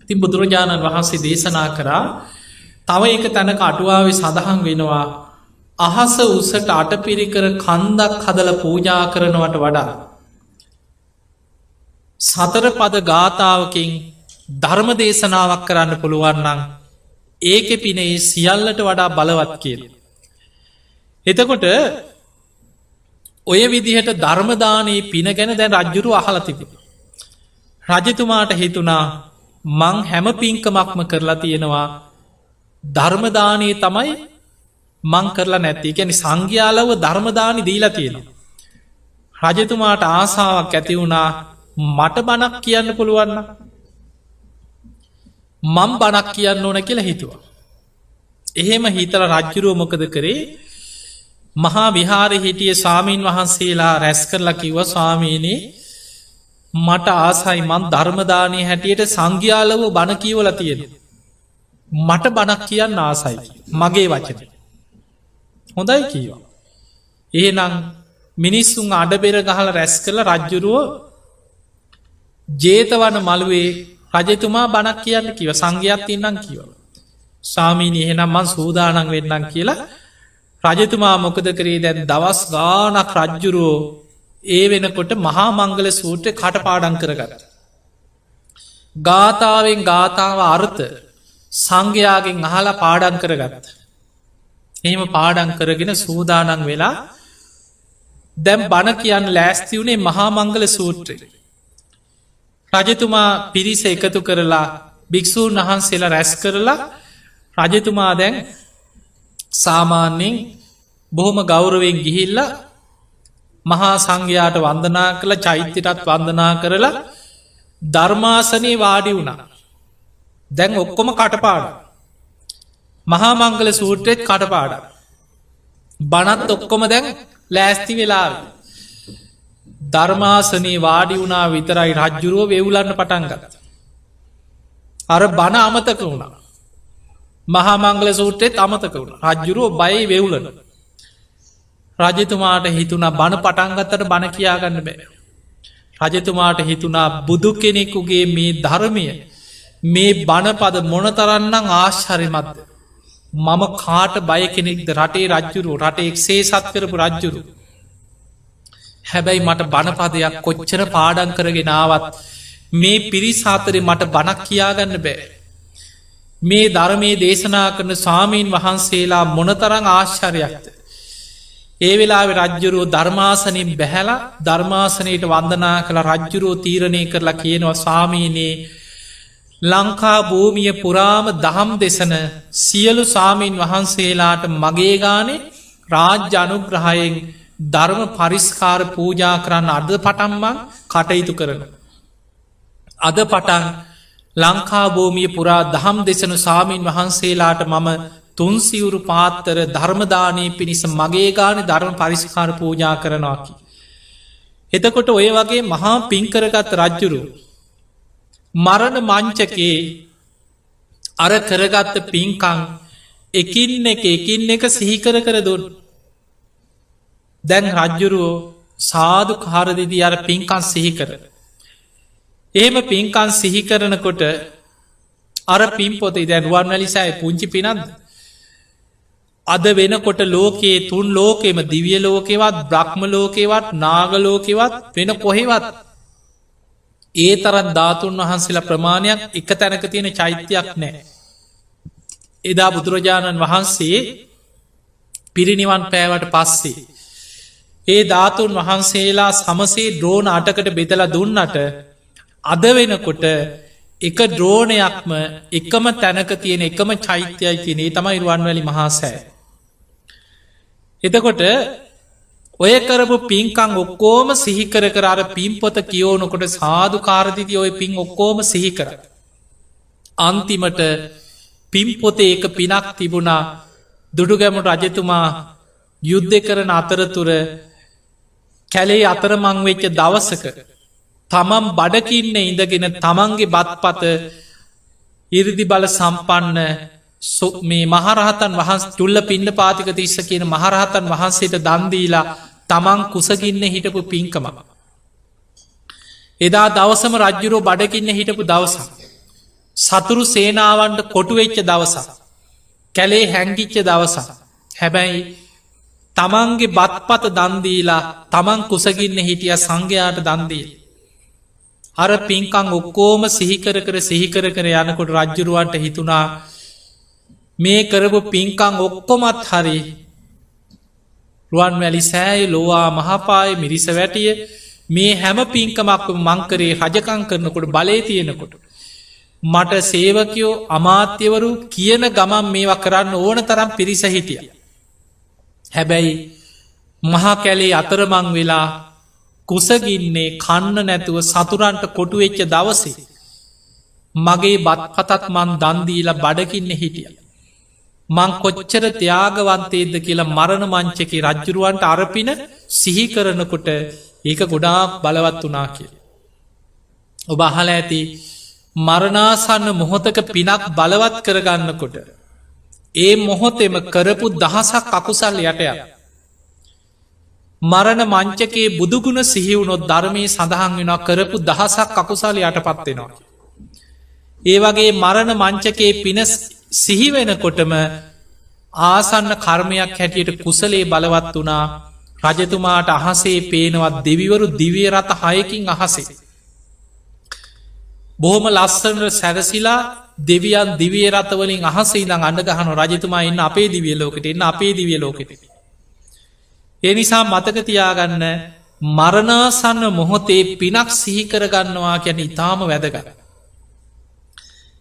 ඉතින් බුදුරජාණන් වහන්සේ දේශනා කරා තව එක තැනක අටුවාවේ සඳහන් වෙනවා අහස උසට අටපිරිකර කන්දක් හදලා පූජා කරනවට වඩා සතර පද ගාථාවකින් ධර්ම දේශනාවක් කරන්න පුළුවන් නම් ඒකේ පිනේ සියල්ලට වඩා බලවත් කියලා. එතකොට ඔය විදිහට ධර්ම දානයේ පින ගැන දැන් රජුරු අහලා තිබුණා. රජතුමාට හිතුණා මං හැම පින්කමක්ම කරලා තියෙනවා ධර්ම දානයේ තමයි මං කරලා නැත්තේ. ඒ කියන්නේ සංඝයාලව ධර්ම දානි දීලා තියෙනවා. රජතුමාට ආසාවක් ඇති වුණා මට බණක් කියන්න පුළුවන් නම් මම බණක් කියන්න ඕන කියලා හිතුවා. එහෙම හිතලා රජුරුව මොකද කරේ? මහා විහාරේ හිටිය ස්වාමීන් වහන්සේලා රැස් කරලා කිව්වා ස්වාමීනි මට ආසයි මං ධර්ම දානයේ හැටියට සංඝයාලව බණ කියවලා තියෙනවා. මට බණක් කියන්න ආසයි මගේ වචනේ. හොඳයි කිව්වා. එහෙනම් මිනිස්සුන් අඩබෙර ගහලා රැස් කරලා රජුරුව ජේතවන මළුවේ රජතුමා බණක් කියන්න කිව්වා. සංඝයාත් ඉන්නම් කිව්වා. ස්වාමීනි එහෙනම් මං සූදානම් වෙන්නම් කියලා රජතුමා මොකද කරේ? දැන් දවස් ගාණක් රජ්ජුරුවෝ ඒ වෙනකොට මහා මංගල සූත්‍රය කටපාඩම් කරගත්තා. ගාථාවෙන් ගාථාව අර්ථ සංඝයාගෙන් අහලා පාඩම් කරගත්තා. එහෙම පාඩම් කරගෙන සූදානම් වෙලා දැන් බණ කියන්න ලෑස්ති වුණේ මහා මංගල සූත්‍රය. රජතුමා පිරිස එකතු කරලා භික්ෂූන් වහන්සේලා රැස් කරලා රජතුමා දැන් සාමාන්‍යයෙන් බොහොම ගෞරවයෙන් ගිහිල්ලා මහා සංඝයාට වන්දනා කළ චෛත්‍යයටත් වන්දනා කරලා ධර්මාසනයේ වාඩි වුණා. දැන් ඔක්කොම කටපාඩ. මහා මංගල සූත්‍රෙත් කටපාඩ. බණත් ඔක්කොම දැන් ලෑස්ති වෙලාව. ධර්මාසනයේ වාඩි වුණා විතරයි රජ්ජුරුව වෙවුලන්න පටන්ගත්. අර බණ අමතක වුණා. මහා මංගල සූත්‍රෙත් අමතක වුණ රජ්ජුරුව බයි වෙවුලන. රජතුමාට හිතුනා බණ පටන්ගත්තට බණ කියාගන්න බෑ. රජතුමාට හිතුනා බුදු කෙනෙකුගේ මේ ධර්මය මේ බණපද මොනතරන්නම් ආශ්චරිමත්ද. මම කාට බය කෙනෙක්ද රටේ රජ්ජුරු රට එක්සේ සත් කරපු රජ්ජුරු. හැබැයි මට බණපදයක් කොච්චර පාඩන් කරගෙනාවත් මේ පිරිසාතරේ මට බණක් කියාගන්න බෑ. මේ ධර්මයේ දේශනා කරන ස්වාමීන් වහන්සේලා මොනතරං ආශ්චර්යයක්ද. ඒ වෙලාවෙ රජ්ජුරුව ධර්මාසනින් බැහැලා ධර්මාසනයට වන්දනා කළ රජ්ජුරුව තීරණය කරලා කියනවා ස්වාමීනයේ ලංකා භූමිය පුරාම දහම් දෙසන සියලු සාමීන් වහන්සේලාට මගේ ගානේ රාජ්‍ය අනුග්‍රහයෙන් ධර්ම පරිස්කාර පූජා කරන්න අද පටන්මං කටයුතු කරන. අද පටන් ලංකා භූමිය පුරා දහම් දෙසනු සාමීන් වහන්සේලාට මම තුන්සිවුරු පාත්තර ධර්මදානය පිණිස මගේ ගාන ධර්ම පරිස්කාර පූජා කරනවාකි. එතකොට ඔය වගේ මහා පින්කරගත් රජ්ජුරු මරණ මංචකේ අර කරගත්ත පින්කං එකින් එක සිහිකර කර දුන්. දැන් රජ්ජුරුවෝ සාධු කාරදිදී අර පින්කන් සිහිකර. එහෙම පින්කන් සිහිකරනකොට අර පින්පොතේ දැන් රුවන්වැලිසෑය පුංචි පිනන්ද. අද වෙනකොට ලෝකයේ තුන් ලෝකෙම දිවිය ලෝකෙවත් බ්‍රහ්ම ලෝකෙවත් නාගලෝකෙවත් වෙන කොහෙවත් ඒ තරත් ධාතුන් වහන්සේලා ප්‍රමාණයක් එක තැනක තියෙන චෛත්‍යයක් නෑ. එදා බුදුරජාණන් වහන්සේ පිරිනිවන් පෑවට පස්සේ. ඒ ධාතුන් වහන්සේලා සමසේ ද්‍රෝණ අටකට බෙදල දුන්නට අද වෙනකොට එක ද්‍රෝණයක්ම එකම තැනක තියෙන එකම චෛත්‍යයි තියනේ තමයි රුවන්වැලි මහාසෑ. එතකොට ඔය කරපු පින්කං ඔක්කෝම සිහිකර අර පින්පොත කියෝනකොට සාධු කාරදිදි ඔය පින් ඔක්කෝම සිහිකර. අන්තිමට පින්පොතේ එක පිනක් තිබුණා දුඩුගැමුට රජතුමා යුද්ධ කරන අතරතුර කැලේ අතරමං වෙච්ච දවසක තමන් බඩකින්න ඉඳගෙන තමන්ගේ බත්පත ඉරිදි බල සම්පන්න මේ මහරහතන් වහන්ස තුල්ල පිණ්ඩ පාතික තිස්ස කියන මහරහතන් වහන්සේට දන්දීලා තමන් කුසගින්න හිටපු පින්කම. එදා දවසම රජ්ජුරෝ බඩකින්න හිටපු දවසක්. සතුරු සේනාවන්ට කොටුවෙච්ච දවසක්. කැලේ හැංගිච්ච දවසක්. හැබැයි තමන්ගේ බත්පත දන්දීලා තමන් කුසගින්න හිටිය සංඝයාට දන්දී. අර පින්කං ඔක්කෝම සිහිකර සිහිකර යනකොට රජ්ජුරුවන්ට හිතුනා මේ කරපු පින්කං ඔක්කොමත් හරි රුවන්වැලි සෑය ලෝවා මහපාය මිරිස වැටිය මේ හැම පින්කමක්ම මංකරේ රජකං කරනකොට බලය තියෙනකොට. මට සේවකයෝ අමාත්‍යවරු කියන ගමන් මේවා කරන්න ඕන තරම් පිරිස හිටිය. හැබැයි මහා කැලේ අතරමං වෙලා කුසගින්නේ කන්න නැතුව සතුරන්ට කොටුවෙච්ච දවසේ. මගේ බත් පතත් මන් දන්දීලා බඩකින්න හිටිය. මං කොච්චර ත්‍යාගවන්තේද කියලා මරණ මංචකි රජ්ජුරුවන්ට අරපින සිහි කරනකොට ඒක ගොඩාක් බලවත් වනා කිය. ඔබ අහල ඇති මරණාසන්න මොහොතක පිනක් බලවත් කරගන්නකොට. ඒ මොහොතෙම කරපු දහසක් අකුසල් යටයක්. මරණ මංචකේ බුදුගුණ සිහිවුණොත් ධර්මය සඳහන් වෙන කරපු දහසක් අකුසල් යටපත්වෙනවා. ඒ වගේ මරණ මංචකේ පින සිහිවෙනකොටම ආසන්න කර්මයක් හැටියට කුසලේ බලවත් වනා රජතුමාට අහසේ පේනවත් දෙවිවරු දිවිය රත හයකින් අහසේ. බොහොම ලස්සනට සැරසිලා දෙවියන් දිවිය රතවලින් අහසේ ඉඳං අඩගහන රජතුමා ඉන්න අපේ දිවිය ලෝකට එන්න අපේ දිවිය ලෝකෙට. ඒ නිසා මතකතියාගන්න මරණාසන්න මොහොතේ පිනක් සිහිකරගන්නවා ගැන ඉතාම වැදගන්න.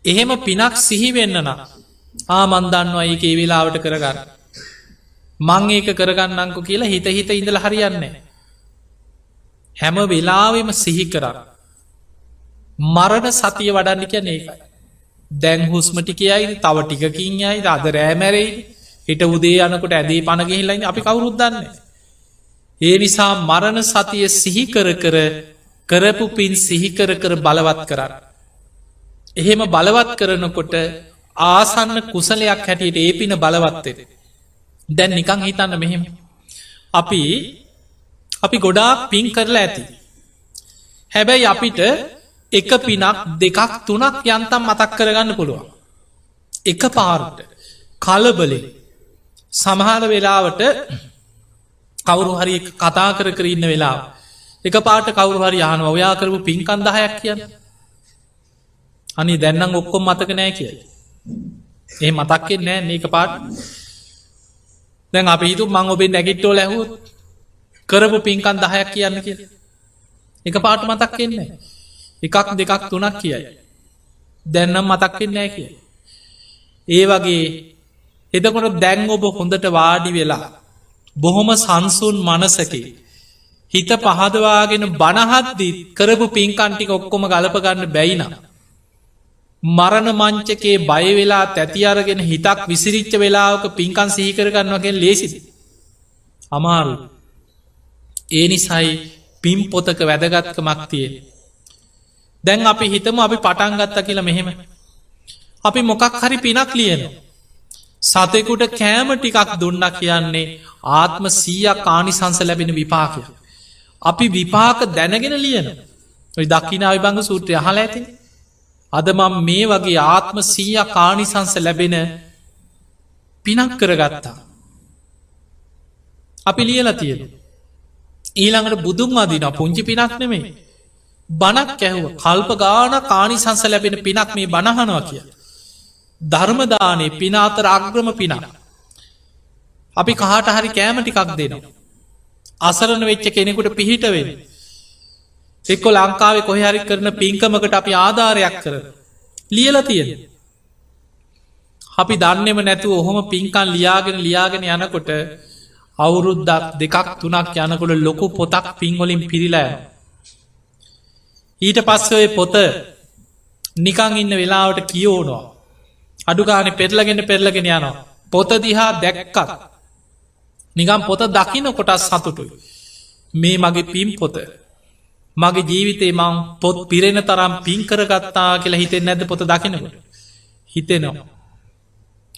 එහෙම පිනක් සිහිවෙන්න නම් ආමන්දන්නවා ඒක ඒ වෙලාවට කරගන්න. මං ඒක කරගන්නංකු කියලා හිත හිත ඉඳල හරියන්නේ. හැම වෙලාවෙම සිහි කරන්න. මරණ සතිය වඩන්න කියන්නේ ඒකයි. දැන් හුස්ම ටිකයයි තව ටිකකින් යයි අද රෑමැරෙයි හිට උදේ යනකොට ඇදේ පණ ගිහිල්ලා අපි කවුරුත් දන්නේ. ඒ නිසා මරණ සතිය සිහිකර කර කරපු පින් සිහිකර කර බලවත් කරන්න. එහෙම බලවත් කරනකොට ආසන්න කුසලයක් හැටියට ඒ පින බලවත්තේ. දැන් නිකං හිතන්න මෙහෙම. අපි ගොඩාක් පින් කරලා ඇති. හැබැයි අපිට එක පිනක් දෙකක් තුනක් යන්තම් මතක් කරගන්න පුළුවන්. එක පාරට කලබලේ සමහර වෙලාවට කවුරු හරි කතා කර ඉන්න වෙලා එක පාට කවුරු හරි යහන ඔයා කරපු පින්කන් 10ක් කියන්න. අනි දැන්නම් ඔක්කොම මතක නෑ කියයි. ඒ මතක්කෙන් නෑ මේක පාට. දැන් අපි හිතු මං ඔබේ නැගිට්ටෝ ලැහුවොත් කරපු පින්කන් 10ක් කියන්න කියලා. එක පාට මතක්කෙන්නේ එකක් දෙකක් තුනක් කියයි. දැන්නම් මතක්කෙන් නෑ කියයි. ඒ වගේ එදකොට දැන් ඔබ හොඳට වාඩි වෙලා බොහොම සංසුන් මනසකි හිත පහදවාගෙන බණහද්දී කරපු පින්කන්ටික ඔක්කොම ගලපගන්න බැයිනම්. මරණ මංචකේ බයවෙලා තැති අරගෙන හිතක් විසිරිච්ච වෙලාවක පින්කන් සහිකරගන්නවගෙන් ලේසිද. අමාරු. ඒ නිසයි පින් පොතක වැදගත්කමක් තියෙන්. දැන් අපි හිතම අපි පටන් ගත්ත කියලා මෙහෙම. අපි මොකක් හරි පිනක් ලියන. සතෙකුට කෑම ටිකක් දුන්න කියන්නේ ආත්ම 100ක් ආනිසංස ලැබෙන විපාකය. අපි විපාක දැනගෙන ලියන. ඔය දක්කිනා විභංග සූත්‍රය අහලා ඇති. අද මම මේ වගේ ආත්ම 100ක් ආනිසංස ලැබෙන පිනක් කරගත්තා. අපි ලියලා තියෙන. ඊළඟට බුදුන් වදින පුංචි පිනක් නෙමෙයි. බණක් ඇහුව කල්ප ගාන කානිසංස ලැබෙන පිනක් මේ බණහනවා කිය. ධර්මදානේ පින අතර අග්‍රම පිනක්. අපි කහට හරි කෑම ටිකක් දෙනවා. අසරණ වෙච්ච කෙනෙකුට පිහිට වෙන. එක්කො ලංකාවේ කොහරි කරන පින්කමකට අපි ආධාරයක් කර ලියලා තියෙන. අපි දන්නෙම නැතුව ඔහොම පින්කන් ලියාගෙන යනකොට අවුරුද්දක් දෙකක් තුනක් යනකොට ලොකු පොතක් පින්වලින් පිරිලා. ඊට පස්සේ ඔය පොත නිකං ඉන්න වෙලාවට කියෝනවා. අඩුගානෙ පෙරලගෙන යනවා. පොත දිහා දැක්කත් නිකම් පොත දකින කොටස් සතුටුයි. මේ මගේ පින් පොත. මගේ ජීවිතේ මං පොත් පිරෙන තරම් පින් කරගත්තා කියලා හිතෙන් නැද්ද පොත දකිනකොට. හිතෙනවා.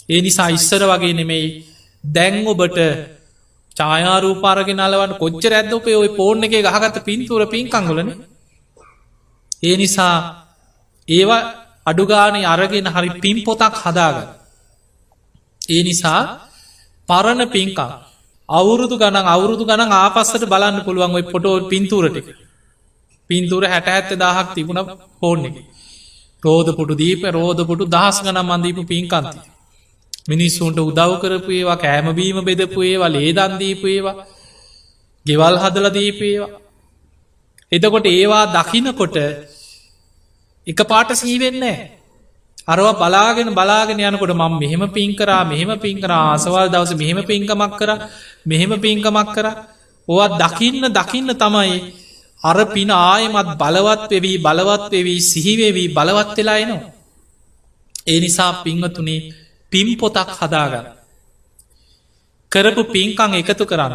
ඒ නිසා ඉස්සර වගේ නෙමෙයි දැන් ඔබට ඡායාරූපාරගෙන අලවන්න කොච්චර ඇද්ද ඔපේ ඔය ෆෝන් එකේ ගහගත්ත පින්තූර පින්කම් වලනේ. ඒ නිසා ඒවා අඩුගානේ අරගෙන හරි පින් පොතක් හදාගන්න. ඒ නිසා පරණ පින්කම් අවුරුදු ගණන් ආපස්සට බලන්න පුළුවන් ඔය ෆොටෝ පින්තූර ටික. පින්තූර 60-70ක් තිබුණ ෆෝන් එකේ. රෝදපුටු දීප රෝදපුටු දහස් ගණන් මන් දීපු පින්කම් තියෙනවා. මිනිස්සුන්ට උදව් කරපු ඒවා කෑම බීම බෙදපු ඒවා ලේදන් දීපු ඒවා ගෙවල් හදලා දීපු ඒවා. එතකොට ඒවා දකින්නකොට එක පාට සිහිවෙන්නේ අරවා බලාගෙන යනකොට මම මෙහෙම පින් කරා ආසවල් දවස මෙහෙම පින්කමක් කරා මෙහෙම පින්කමක් කරා ඕවා දකින්න තමයි අර පින ආයෙමත් බලවත් වෙවි සිහි වෙවි බලවත් වෙලා එනවා. ඒ නිසා පින්වතුනි පින් පොතක් හදාගන්න. කරපු පින්කම් එකතු කරන්න.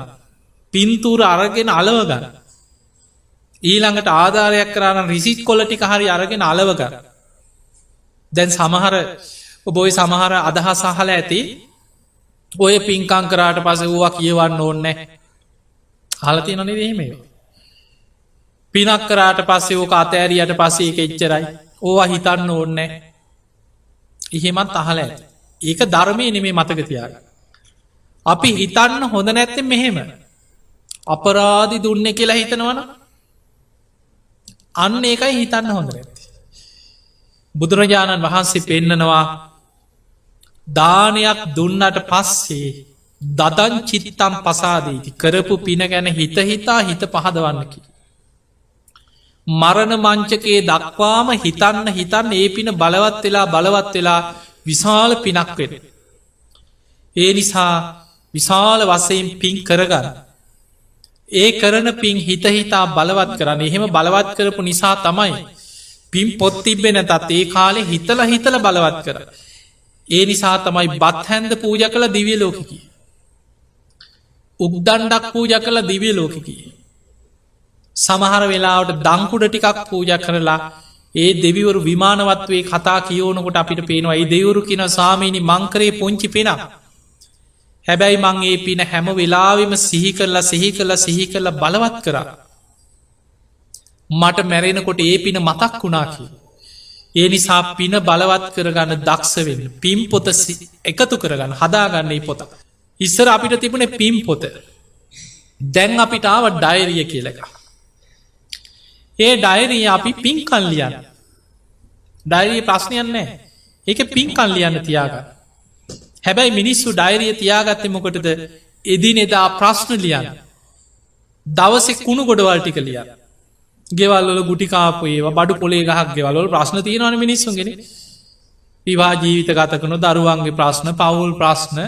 පින්තූර අරගෙන අලව ගන්න. ඊළඟට ආධාරයක් කරන්න රිසිට් කොල ටික හරි අරගෙන අලව ගන්න. දැන් සමහර ඔබ සමහර අදහස් අහලා ඇති ඔය පින්කම් කරාට පස්සේ ඌවා කියවන්න ඕනේ නැහැ. අහලා තියෙනව නේද එහෙම? පිනක් කරාට පස්සේ ඕක අතෑරියට පස්සේ ඒක එච්චරයි. ඕවා හිතන්න ඕනේ නැහැ. එහෙමත් අහලා ඇති. ඒක ධර්මයේ නෙමේ මතක තියාගන්න. අපි හිතන්න හොඳ නැත්තේ මෙහෙම. අපරාධි දුන්නේ කියලා හිතනවනම් අන්න ඒකයි හිතන්න හොඳ නැත්තේ. බුදුරජාණන් වහන්සේ පෙන්නනවා දානයක් දුන්නට පස්සේ දදං චිත්තම් පසාදීති කරපු පින ගැන හිත පහදවන්න කි. මරණ මංචකයේ දක්වාම හිතන්න ඒ පින බලවත් වෙලා විශාල පිනක් වෙන. ඒ නිසා විශාල වසයෙන් පින් කරගන්න. ඒ කරන පින් හිතහිතා බලවත් කරන්න එහෙම බලවත් කරපු නිසා තමයි පින් පොත් තිබෙන තත් ඒ කාලෙ හිතල බලවත් කර. ඒ නිසා තමයි බත් හැන්ද පූජ කළ දිවිය ලෝකකි. උක්දණ්ඩක් පූජ කළ දිවිය ලෝකකි. සමහර වෙලාවට දංකුඩ ටිකක් පූජ කරලා ඒ දෙවිවරු විමානවත්වේ කතා කියෝනකොට අපිට පේනවා ඒ දෙවරු කියන සාමීනි මංකරේ පුංචි පෙනක්. හැබැයි මං ඒ පින හැම වෙලාවෙම සිහි කරලා බලවත් කරා. මට මැරෙනකොට ඒ පින මතක් වුණා කිය. ඒ නිසා පින බලවත් කරගන්න දක්ෂවෙන්න පිම් පොත එකතු කරගන්න හදාගන්නේ පොත. ඉස්සර අපිට තිබුණ පිම් පොත. දැන් අපිට ආව ඩයිරිය කියලක. ඒ ඩයිරිය අපි පින්කල් ලියන්න. ඩයිරිය ප්‍රශ්නයන්නේ ඒක පින්කල් ලියන්න තියාගන්න. හැබැයි මිනිස්සු ඩයිරිය තියාගත්තෙ මොකටද එදිනෙදා ප්‍රශ්න ලියන්න. දවසෙ කුණු ගොඩවල්ටික ලියන්න. ගෙවල්ල ගුටිකාපු ඒවා බඩු පොලේ ගහක් ගෙවල්ල ප්‍රශ්න තියෙනවන මිනිස්සුගෙන විවා ජීවිත ගතකන දරුවන්ගේ ප්‍රශ්න පවුල් ප්‍රශ්න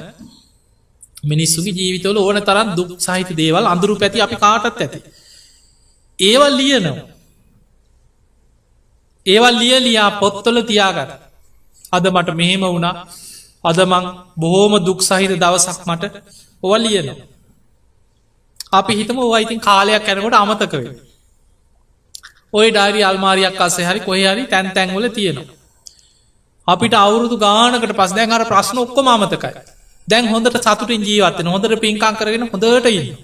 මිනිස්සුගේ ජීවිතවල ඕන තරන් දුක් සහිත දේවල් අඳුරු පැති අපි කාටත් ඇති. ඒවල් ලියනවා. ඒවල් ලියලියා පොත්තොල තියාගත. අද මට මෙහෙම වුණා අදමං බොහෝම දුක් සහිත දවසක් මට ඔවල් ලියනවා. අපි හිතම ඔයිතින් කාලයක් ඇනකොට අමතකවේ. ඔය ඩයිරි අල්මාරියක් අස්සේ හරි කොහරි තැන් තැන්වල තියෙනවා. අපිට අවුරුදු ගානකට පස් දැන් අර ප්‍රශ්න ඔක්කොම අමතකයි. දැන් හොඳට සතුටින් ජීවත්තන හොඳට පින්කං කරගෙන හොඳට ඉන්න.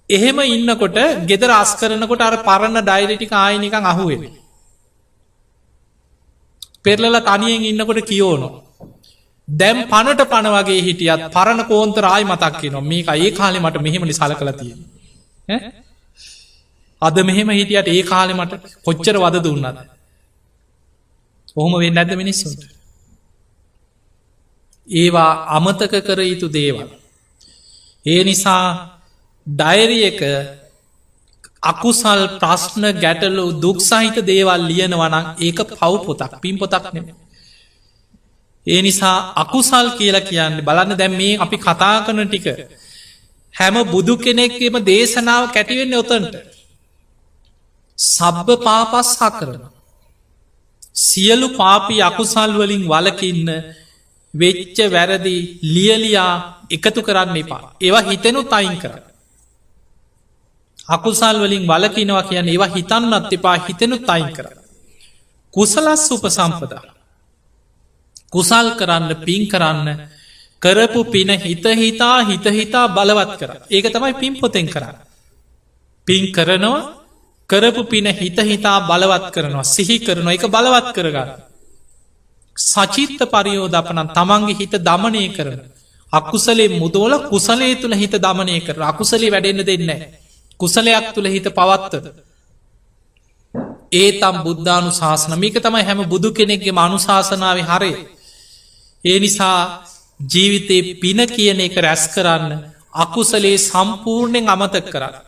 එහෙම ඉන්නකොට ගෙදර අස් කරනකොට අර පරණ ඩයිරිටික ආයනිකං අහුවෙන. පෙරලල තනියෙන් ඉන්නකොට කියෝනො. දැම් පනට පන වගේ හිටියත් පරණ කෝන්ත රායි මතක් නො මේක ඒ කාලෙ මට මෙහෙමනි සල කලතිය. අද මෙහෙම හිටියට ඒ කාලෙ මට කොච්චර වද දුන්නද. ඔහොම වෙන්න ඇද මිනිස්සුන්ට. ඒවා අමතක කර යුතු දේවල්. ඒ නිසා ඩයිරි එක අකුසල් ප්‍රශ්න ගැටලු දුක් සහිත දේවල් ලියනවනං ඒක පව් පොතක් පින් පොතක් නෙම. ඒ නිසා අකුසල් කියලා කියන්න බලන්න දැම් මේ අපි කතා කරන ටික හැම බුදු කෙනෙක්ගේම දේශනාව කැටිවෙන්න ඔතන්ට සබ්බ පාපස්හා කරන සියලු පාපි අකුසල් වලින් වලකින්න වෙච්ච වැරදි ලියලියා එකතු කරන්න එපා ඒවා හිතෙනුත් අයින් කර අකුසල් වලින් වලකිනවා කියන්න ඒවා හිතන්නත් එපා හිතෙනුත් අයින් කර කුසලස් උප සම්පදා කුසල් කරන්න පින් කරන්න කරපු පින හිතහිතා බලවත් කර ඒක තමයි පින් පොතෙන් කර පින් කරනවා කරපු පින හිතහිතා බලවත් කරනවා සිහි කරනවා එක බලවත් කරගන්න සචිත්ත පරියෝධපනන් තමන්ගේ හිත දමනය කරන අකුසලේ මුදෝල කුසලේ තුළ හිත දමනය කර අකුසලේ වැඩෙන්න්න දෙන්න කුසලයක් තුළ හිත පවත්තද ඒ තම් බුද්ධානු ශාසන මේක තමයි හැම බුදු කෙනෙක්ගේ මනුශාසනාව හරය ඒ නිසා ජීවිතේ පින කියන එක රැස් කරන්න අකුසලේ සම්පූර්ණයෙන් අමතක කරන්න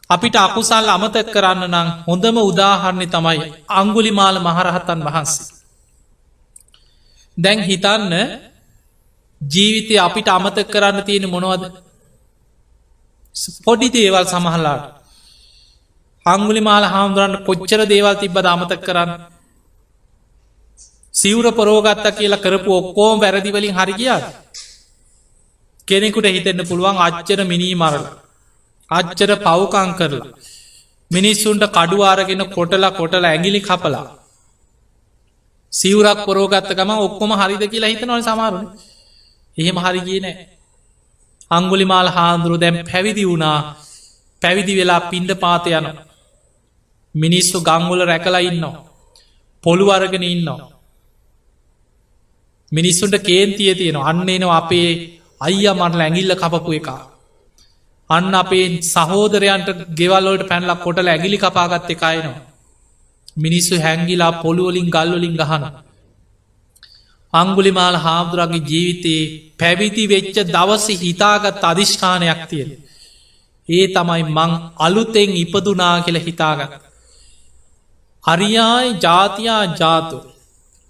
අපිට අකුසල් අමතක කරන්න නම් හොඳම උදාහරණය තමයි අංගුලිමාල මහරහතන් වහන්සේ දැන් හිතන්න ජීවිතය අපිට අමතක කරන්න තියෙන මොනවද පොඩි දේවල් සමහලාට අංගුලිමාල හාමුදුරන්ට කොච්චර දේවල් තිබ්බද අමතක කරන්න සිවුර පරෝගත්ත කියලා කරපු ඔක්කෝම වැරදිවලින් හරිගියාද කෙනෙකුට හිතෙන්න්න පුළුවන් අච්චර මිනී මරල අච්චර පව්කං කරලා මිනිස්සුන්ට කඩුවාරගෙන කොටලා ඇගිලි කපලා සිවුරක් පොරෝගත්තකම ඔක්කොම හරිද කියලා හිතනවන සමාරුණ එහෙම හරිගිය නෑ අංගුලිමාල හාන්දුරු දැම් පැවිදි වුණා පැවිදි වෙලා පින්ඩ පාත යන මිනිස්සු ගංගුල රැකලා ඉන්නවා පොළුවරගෙන ඉන්නවා මිනිස්සුන්ට කේන්තිය තියෙන අන්නේනවා අපේ අයිය මරල ඇගිල්ල කපපු එක අන්න අපේ සහෝදරයන්ට ගෙවල්ලෝට පැන්ලක් කොටල ඇගිලි කපාගත් එකයිනවා මිනිස්සු හැංගිලා පොළුවලින් ගල්වලින් ගහන අංගුලිමාල හාමුදුරගේ ජීවිතයේ පැවිදි වෙච්ච දවස හිතාගත් අධිෂ්ඨානයක් තියෙන ඒ තමයි මං අලුතෙන් ඉපදුනා කියල හිතාගත් අරියායි ජාතියා ජාතු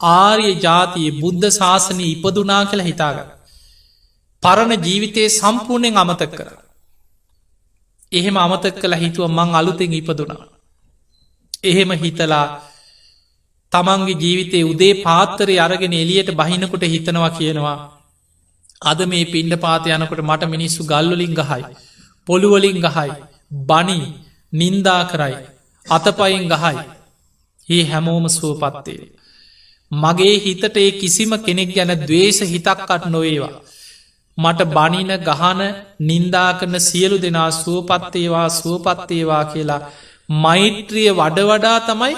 ආර්ය ජාතියේ බුද්ධ ශාසනය ඉපදුනා කළ හිතාගත් පරණ ජීවිතයේ සම්පූර්ණයෙන් අමතක කර එහෙම අමතක කළ හිතුව මං අලුතෙන් ඉපදුනා එහෙම හිතලා තමන්ගේ ජීවිතේ උදේ පාත්තරය අරගෙන එලියට බහිනකොට හිතනවා කියනවා අද මේ පිණ්ඩ පාත යනකොට මට මිනිස්සු ගල්වලින් ගහයි පොළුවලින් ගහයි බනි නින්දා කරයි අතපයින් ගහයි ඒ හැමෝම සුවපත්තේ මගේ හිතට ඒ කිසිම කෙනෙක් ගැන දවේශ හිතක්කට නොවේවා මට බනින ගහන නින්දා කරන සියලු දෙනා සුවපත්තේවා කියලා මෛත්‍රිය වඩා තමයි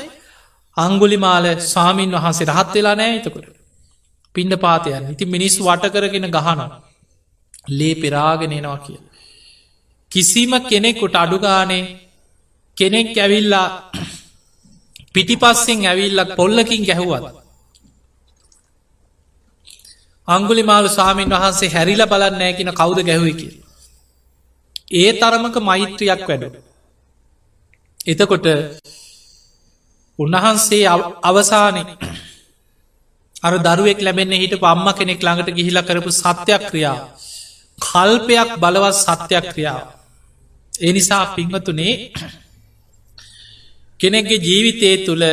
අංගුලිමාල ස්වාමීන් වහන්සේ රහත් වෙලා නෑ එතකොට පිණ්ඩ පාතයන් ඉති මිනිස් වට කරගෙන ගහන ලේ පෙරාගෙනනවා කිය කිසිම කෙනෙකුට අඩුගානේ කෙනෙක් ඇවිල්ලා පිටිපස්සෙන් ඇවිල්ලක් පොල්ලකින් ගැහුවත් අංගුලිමාල ස්වාමීන් වහන්සේ හැරිල බලන්න නෑ කියෙන කවුද ගැහුවකි ඒ තරමක මෛත්‍රියක් වැඩ එතකොට උන්වහන්සේ අවසානය අර දරුවෙක් ලැබෙන්නේ හිට පම්ම කෙනෙක් ළඟට ගිහිල කරපු සත්‍යයක් ක්‍රියා කල්පයක් බලවත් සත්‍යයක් ක්‍රියාව ඒ නිසා පිංහතුනේ කෙනෙක්ගේ ජීවිතය තුළ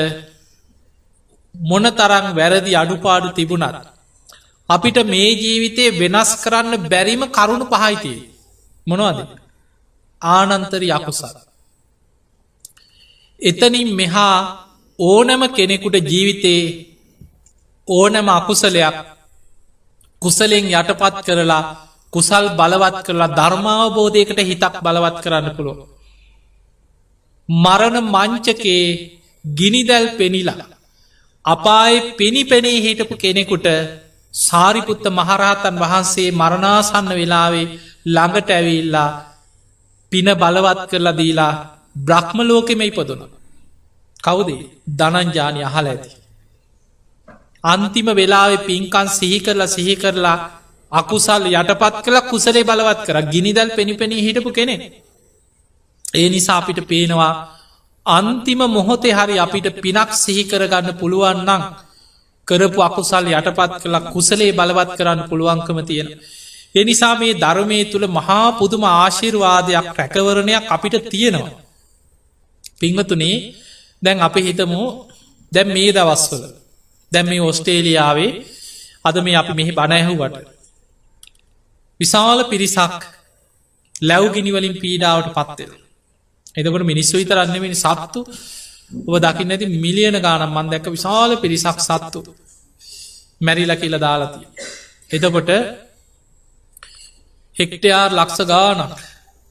මොන තරං වැරදි අඩුපාඩු තිබුණත් අපිට මේ ජීවිතය වෙනස් කරන්න බැරිම කරුණු පහයිතිය මොනවද ආනන්තරි අකුසල් එතනින් මෙහා ඕනම කෙනෙකුට ජීවිතේ ඕනම අකුසලයක් කුසලෙන් යටපත් කරලා කුසල් බලවත් කරලා ධර්මාවබෝධයකට හිතක් බලවත් කරන්න පුළුව මරණ මංචකේ ගිනිදැල් පෙනිලා අපාය පෙනි පෙනේ හිටපු කෙනෙකුට සාරිපුත්ත මහරහතන් වහන්සේ මරණාසන්න වෙලාවේ ළඟට ඇවිල්ලා පින බලවත් කරලා දීලා බ්‍රහ්ම ලෝකෙම ඉපදුන කවුදේ ධනංජානය අහල ඇති අන්තිම වෙලාවෙ පින්කන් සිහි කරලා අකුසල් යටපත් කළ කුසලේ බලවත් කර ගිනිදල් පෙනිපෙනී හිටපු කෙනෙ ඒ නිසා අපිට පේනවා අන්තිම මොහොතේ හරි අපිට පිනක් සිහිකරගන්න පුළුවන්නං කරපු අකුසල් යටපත් කළ කුසලේ බලවත් කරන්න පුළුවන්කම තියෙන එනිසා මේ ධර්මය තුළ මහා පුදුම ආශිර්වාදයක් රැකවරණයක් අපිට තියෙනවා පිංහතුනේ දැන් අපි හිතමු දැන් මේ දවස්වල දැන් මේ ඔස්ට්‍රේලියාවේ අද මේ අපි මෙහි බණැහුවට විශාල පිරිසක් ලැව්ගිනිවලින් පීඩාවට පත්වෙන එතකොට මිනිස්සු විතරන්නවෙනි සත්තු ඔබ දකින්න ඇති මිලියන ගානම් මන් දැක්ක විශාල පිරිසක් සත්තු මැරිල කියල දාලතිය එතකොට හෙක්ටයාර් ලක්ෂ ගානක්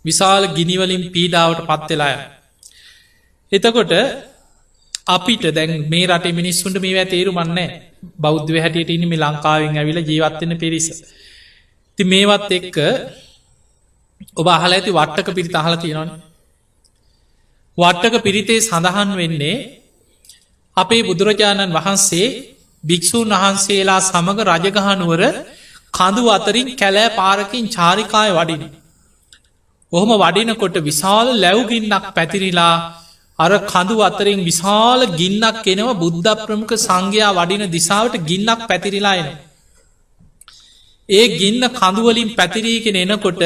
විශාල ගිනිවලින් පීඩාවට පත්වෙලාය එතකොට අපිට දැන් මේ රට මිනිස්සුන්ට මේ තේරු මන්නේ බෞද්ධ හැටියට ඉනිමි ලංකාවෙන් ඇවිල ජීවත්වන්න පිරිස ති මේවත් එක්ක ඔබ අහල ඇති වට්ටක පිරිත අහල තියෙනවන වට්ටක පිරිතේ සඳහන් වෙන්නේ අපේ බුදුරජාණන් වහන්සේ භික්‍ෂූන් වහන්සේලා සමඟ රජගහනුවර කඳු අතරින් කැලෑ පාරකින් චාරිකාය වඩින ඔහොම වඩිනකොට විශාල ලැව්ගින්නක් පැතිරිලා අර කඳු අතරින් විශාල ගින්නක් එනවා බුද්ධ ප්‍රමුඛ සංඝයා වඩින දිසාවට ගින්නක් පැතිරිලා එන. ඒ ගින්න කඳුවලින් පැතිරීගෙන එනකොට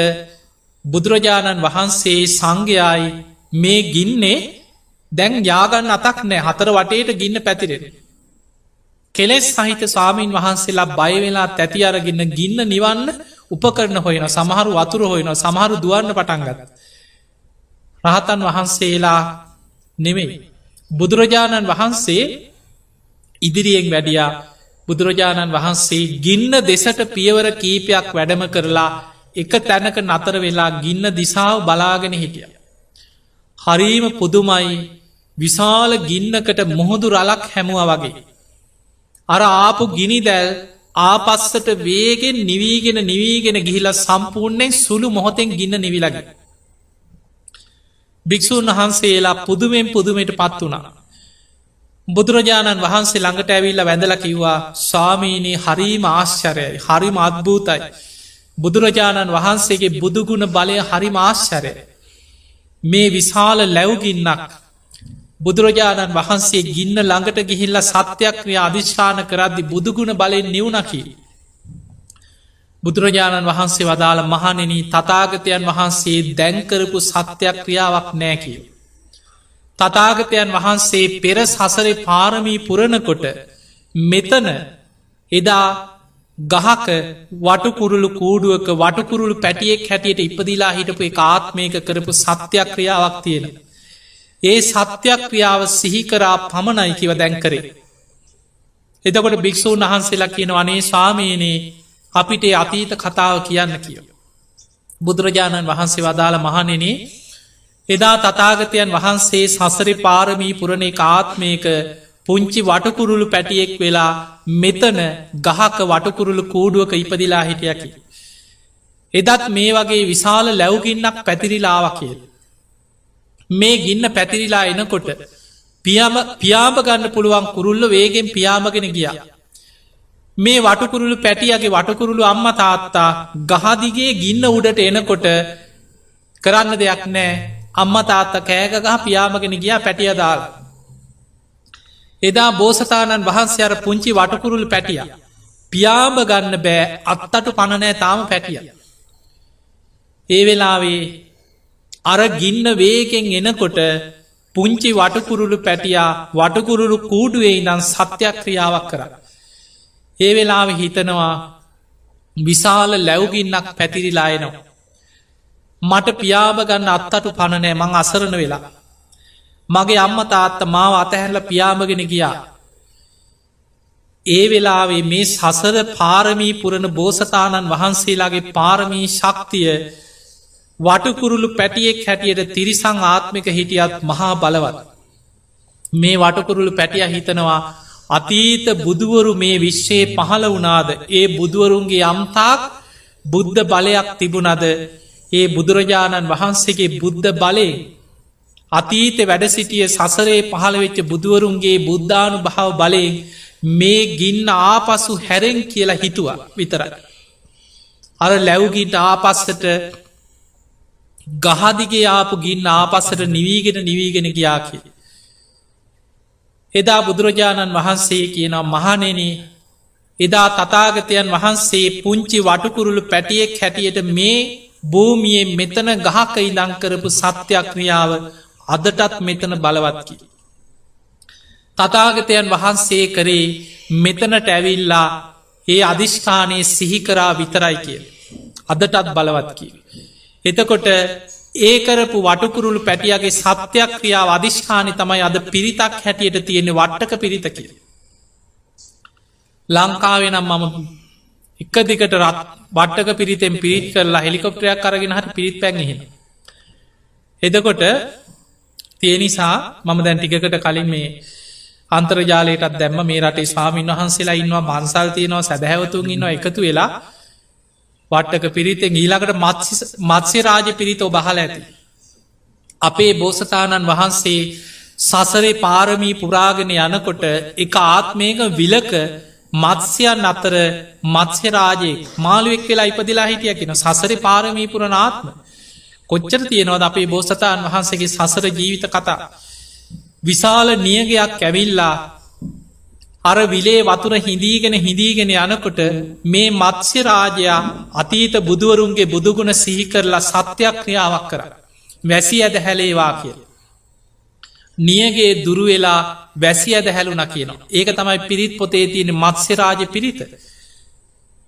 බුදුරජාණන් වහන්සේ සංඝයායි මේ ගින්නේ දැන් යාගන්න අතක් නෑ හතර වටේට ගින්න පැතිරෙන. කෙලෙස් සහිත ස්වාමීන් වහන්සේලා බයවෙලා තැති අරගන්න ගින්න නිවන්න උපකරන හොයන සමහරු වතුර හොයන සමහරු දුවන්න පටන්ගත්. රහතන් වහන්සේලා නෙමෙයි. බුදුරජාණන් වහන්සේ ඉදිරියෙන් වැඩියා බුදුරජාණන් වහන්සේ ගින්න දෙසට පියවර කීපයක් වැඩම කරලා එක තැනක නතර වෙලා ගින්න දිසාව බලාගෙන හිටිය. හරීම පුදුමයි විශාල ගින්නකට මුහුදු රලක් හැමුව වගේ. අර ආපු ගිනි දැල් ආපස්සට වේගෙන් නිවීගෙන ගිහිල සම්පූර්ණයෙන් සුළු මොහොතෙන් ගින්න නිවිලගේ. භික්‍ෂූන් වහන්සේලා පුදුමෙන් පුදුමයට පත් වුණා. බුදුරජාණන් වහන්සේ ළඟට ඇවිල්ල වැඳල කිව්වා ස්වාමීනී හරිම ආශ්චරයයි හරිම අත්භූතයි. බුදුරජාණන් වහන්සේගේ බුදුගුණ බලය හරිම ආශ්චරය. මේ විශාල ලැව්ගින්නක් බුදුරජාණන් වහන්සේ ගින්න ළඟට ගිහිල්ල සත්‍යක්‍රිය අධිෂ්ඨාන කරද්දි බුදුගුණ බලයෙන් නිවුණකි. බුදුරජාණන් වහන්සේ වදාළ මහනෙන තතාගතයන් වහන්සේ දැන්කරපු සත්‍යයක් ක්‍රියාවක් නෑ කිය. තථාගතයන් වහන්සේ පෙර සසරේ පාරමී පුරණකොට මෙතන එදා ගහක වටුකුරුළු කූඩුවක වටුකුරුළු පැටියෙක් හැටියට ඉපදිලා හිටපු එක ආත්මයක කරපු සත්‍යක්‍රියාවක් තියෙන. ඒ සත්‍යක්‍රියාව සිහිකරා පමණයි කිව දැන් කරේ. එතකොට භික්‍ෂූන් වහන්සේලා කියන අනේ ස්වාමීනී අපිට අතීත කතාව කියන්න කිය. බුදුරජාණන් වහන්සේ වදාළ මහණෙනි එදා තථාගතයන් වහන්සේ සසරි පාරමී පුරණ එක ආත්මයක පුංචි වටකුරුළු පැටියෙක් වෙලා මෙතන ගහක වටකුරුළු කූඩුවක ඉපදිලා හිටියකි. එදත් මේ වගේ විශාල ලැව්ගින්නක් පැතිරිලාව කියල. මේ ගින්න පැතිරිලා එනකොට පියාඹ ගන්න පුළුවන් කුරුල්ල වේගෙන් පියාඹගෙන ගියා. මේ වටකුරුළු පැටියගේ වටකුරුළු අම්ම තාත්තා ගහදිගේ ගින්න උඩට එනකොට කරන්න දෙයක් නෑ අම්ම තාත්ත කෑගගහ පියාමගෙන ගියා පැටිය දාලා. එදා බෝසතාණන් වහන්සේ අර පුංචි වටකුරුළු පැටිය පියාඹ ගන්න බෑ අත්තටු පණනෑ තාම පැටිය. ඒ වෙලාවේ අර ගින්න වේගෙන් එනකොට පුංචි වටකුරුළු පැටියා වටකුරුළු කූඩුවේ ඉඳන් සත්‍යක්‍රියාවක් කර. ඒ වෙලාව හිතනවා විශාල ලැව්ගින්නක් පැතිරිලායනවා. මට පියාඹ ගන්න අත්තටු පණනෑ මං අසරණ වෙලා. මගේ අම්ම තාත්ත මාව අතහැරල පියාඹගෙන ගියා. ඒ වෙලාවේ මේ සසර පාරමී පුරණ බෝසතාණන් වහන්සේලාගේ පාරමී ශක්තිය වටකුරුළු පැටියෙක් හැටියට තිරිසං ආත්මික හිටියත් මහා බලවත්. මේ වටකුරුළු පැටිය හිතනවා අතීත බුදුවරු මේ විශ්වයේ පහළ වුණාද ඒ බුදුවරුන්ගේ යම්තාක් බුද්ධ බලයක් තිබුණද ඒ බුදුරජාණන් වහන්සේගේ බුද්ධ බලය අතීත වැඩ සිටිය සසරේ පහළවෙච්ච බුදුවරුන්ගේ බුද්ධානු භාව බලයෙන් මේ ගින්න ආපසු හැරෙන් කියලා හිතුවා විතරයි. අර ලැව්ගිට ආපස්සට ගහදිගේ ආපු ගින්න ආපස්සට නිවීගෙන ගියා කිය. එදා බුදුරජාණන් වහන්සේ කියන මහනෙන එදා තථාගතයන් වහන්සේ පුංචි වටකුරුළු පැටියෙක් හැටියට මේ භූමියේ මෙතන ගහක ඉදං කරපු සත්‍යක්‍රියාව අදටත් මෙතන බලවත්කි. තථාගතයන් වහන්සේ කරේ මෙතනට ඇවිල්ලා ඒ අධිෂ්ඨානයේ සිහිකරා විතරයි කිය. අදටත් බලවත්කි. එතකොට ඒ කරපු වටකුරුළු පැටියගේ සත්‍යක්‍රියාව අධිෂ්ඨානි තමයි අද පිරිතක් හැටියට තියෙන වට්ටක පිරිත කිය. ලංකාවෙනම් මම එක දිකට රත් වට්ටක පිරිතෙන් පිරිත් කරලා හෙලිකොප්ටරයක් කරගෙන හරි පිරිත් පැන්හෙන. එදකොට තිය නිසා මම දැන් ටිකට කලින් මේ අන්තර්ජාලයටත් දැම්ම මේ රටේ ස්වාමීන් වහන්සේලා ඉන්නවා බන්සල් තියනවා සැදැහැවතුන් ඉන්නවා එකතු වෙලා වට්ටක පිරිතෙන් ඊළඟට මත්ස්‍ය රාජ පිරිතෝ බහල ඇති. අපේ බෝසතාණන් වහන්සේ සසරේ පාරමී පුරාගෙන යනකොට එක ආත්මයක විලක මත්ස්‍යයන් අතර මත්ස්‍යරාජයේ මාළුවෙක් වෙලා ඉපදිලා හිටිය කියෙන සසරි පාරමී පුරණ ආත්ම කොච්චර තියෙනවද අපේ බෝසතාන් වහන්සේගේ සසර ජීවිත කතා. විශාල නියගයක් ඇවිල්ලා අර විලේ වතුර හිදීගෙන යනකොට මේ මත්ස්‍ය රාජයා අතීත බුදුවරුන්ගේ බුදුගුණ සිහිකරලා සත්‍යක්‍රියාවක් කර. වැසි ඇද හැලේවා කියල. නියගේ දුරුවෙලා වැසි ඇද හැලුන කියනවා. ඒක තමයි පිරිත් පොතේ තියෙන මත්ස්‍ය රාජ පිරිත.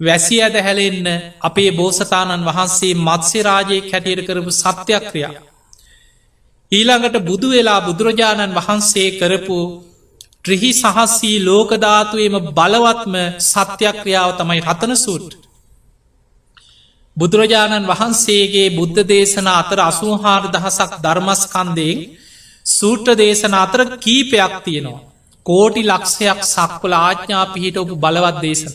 වැසි ඇද හැලෙන්න අපේ බෝසතාණන් වහන්සේ මත්ස්‍ය රාජයෙක් හැටියට කරපු සත්‍යක්‍රියා. ඊළඟට බුදු වෙලා බුදුරජාණන් වහන්සේ කරපු ත්‍රිහි සහස්සී ලෝකධාතුවේම බලවත්ම සත්‍යක්‍රියාව තමයි රතන සූට්. බුදුරජාණන් වහන්සේගේ බුද්ධ දේශන අතර 84,000ක් ධර්මස්කන්දයෙන් සූට්‍ර දේශන අතර කීපයක් තියෙනවා. කෝටි ලක්ෂයක් සක්වල ආඥා පිහිටවපු බලවත් දේශන.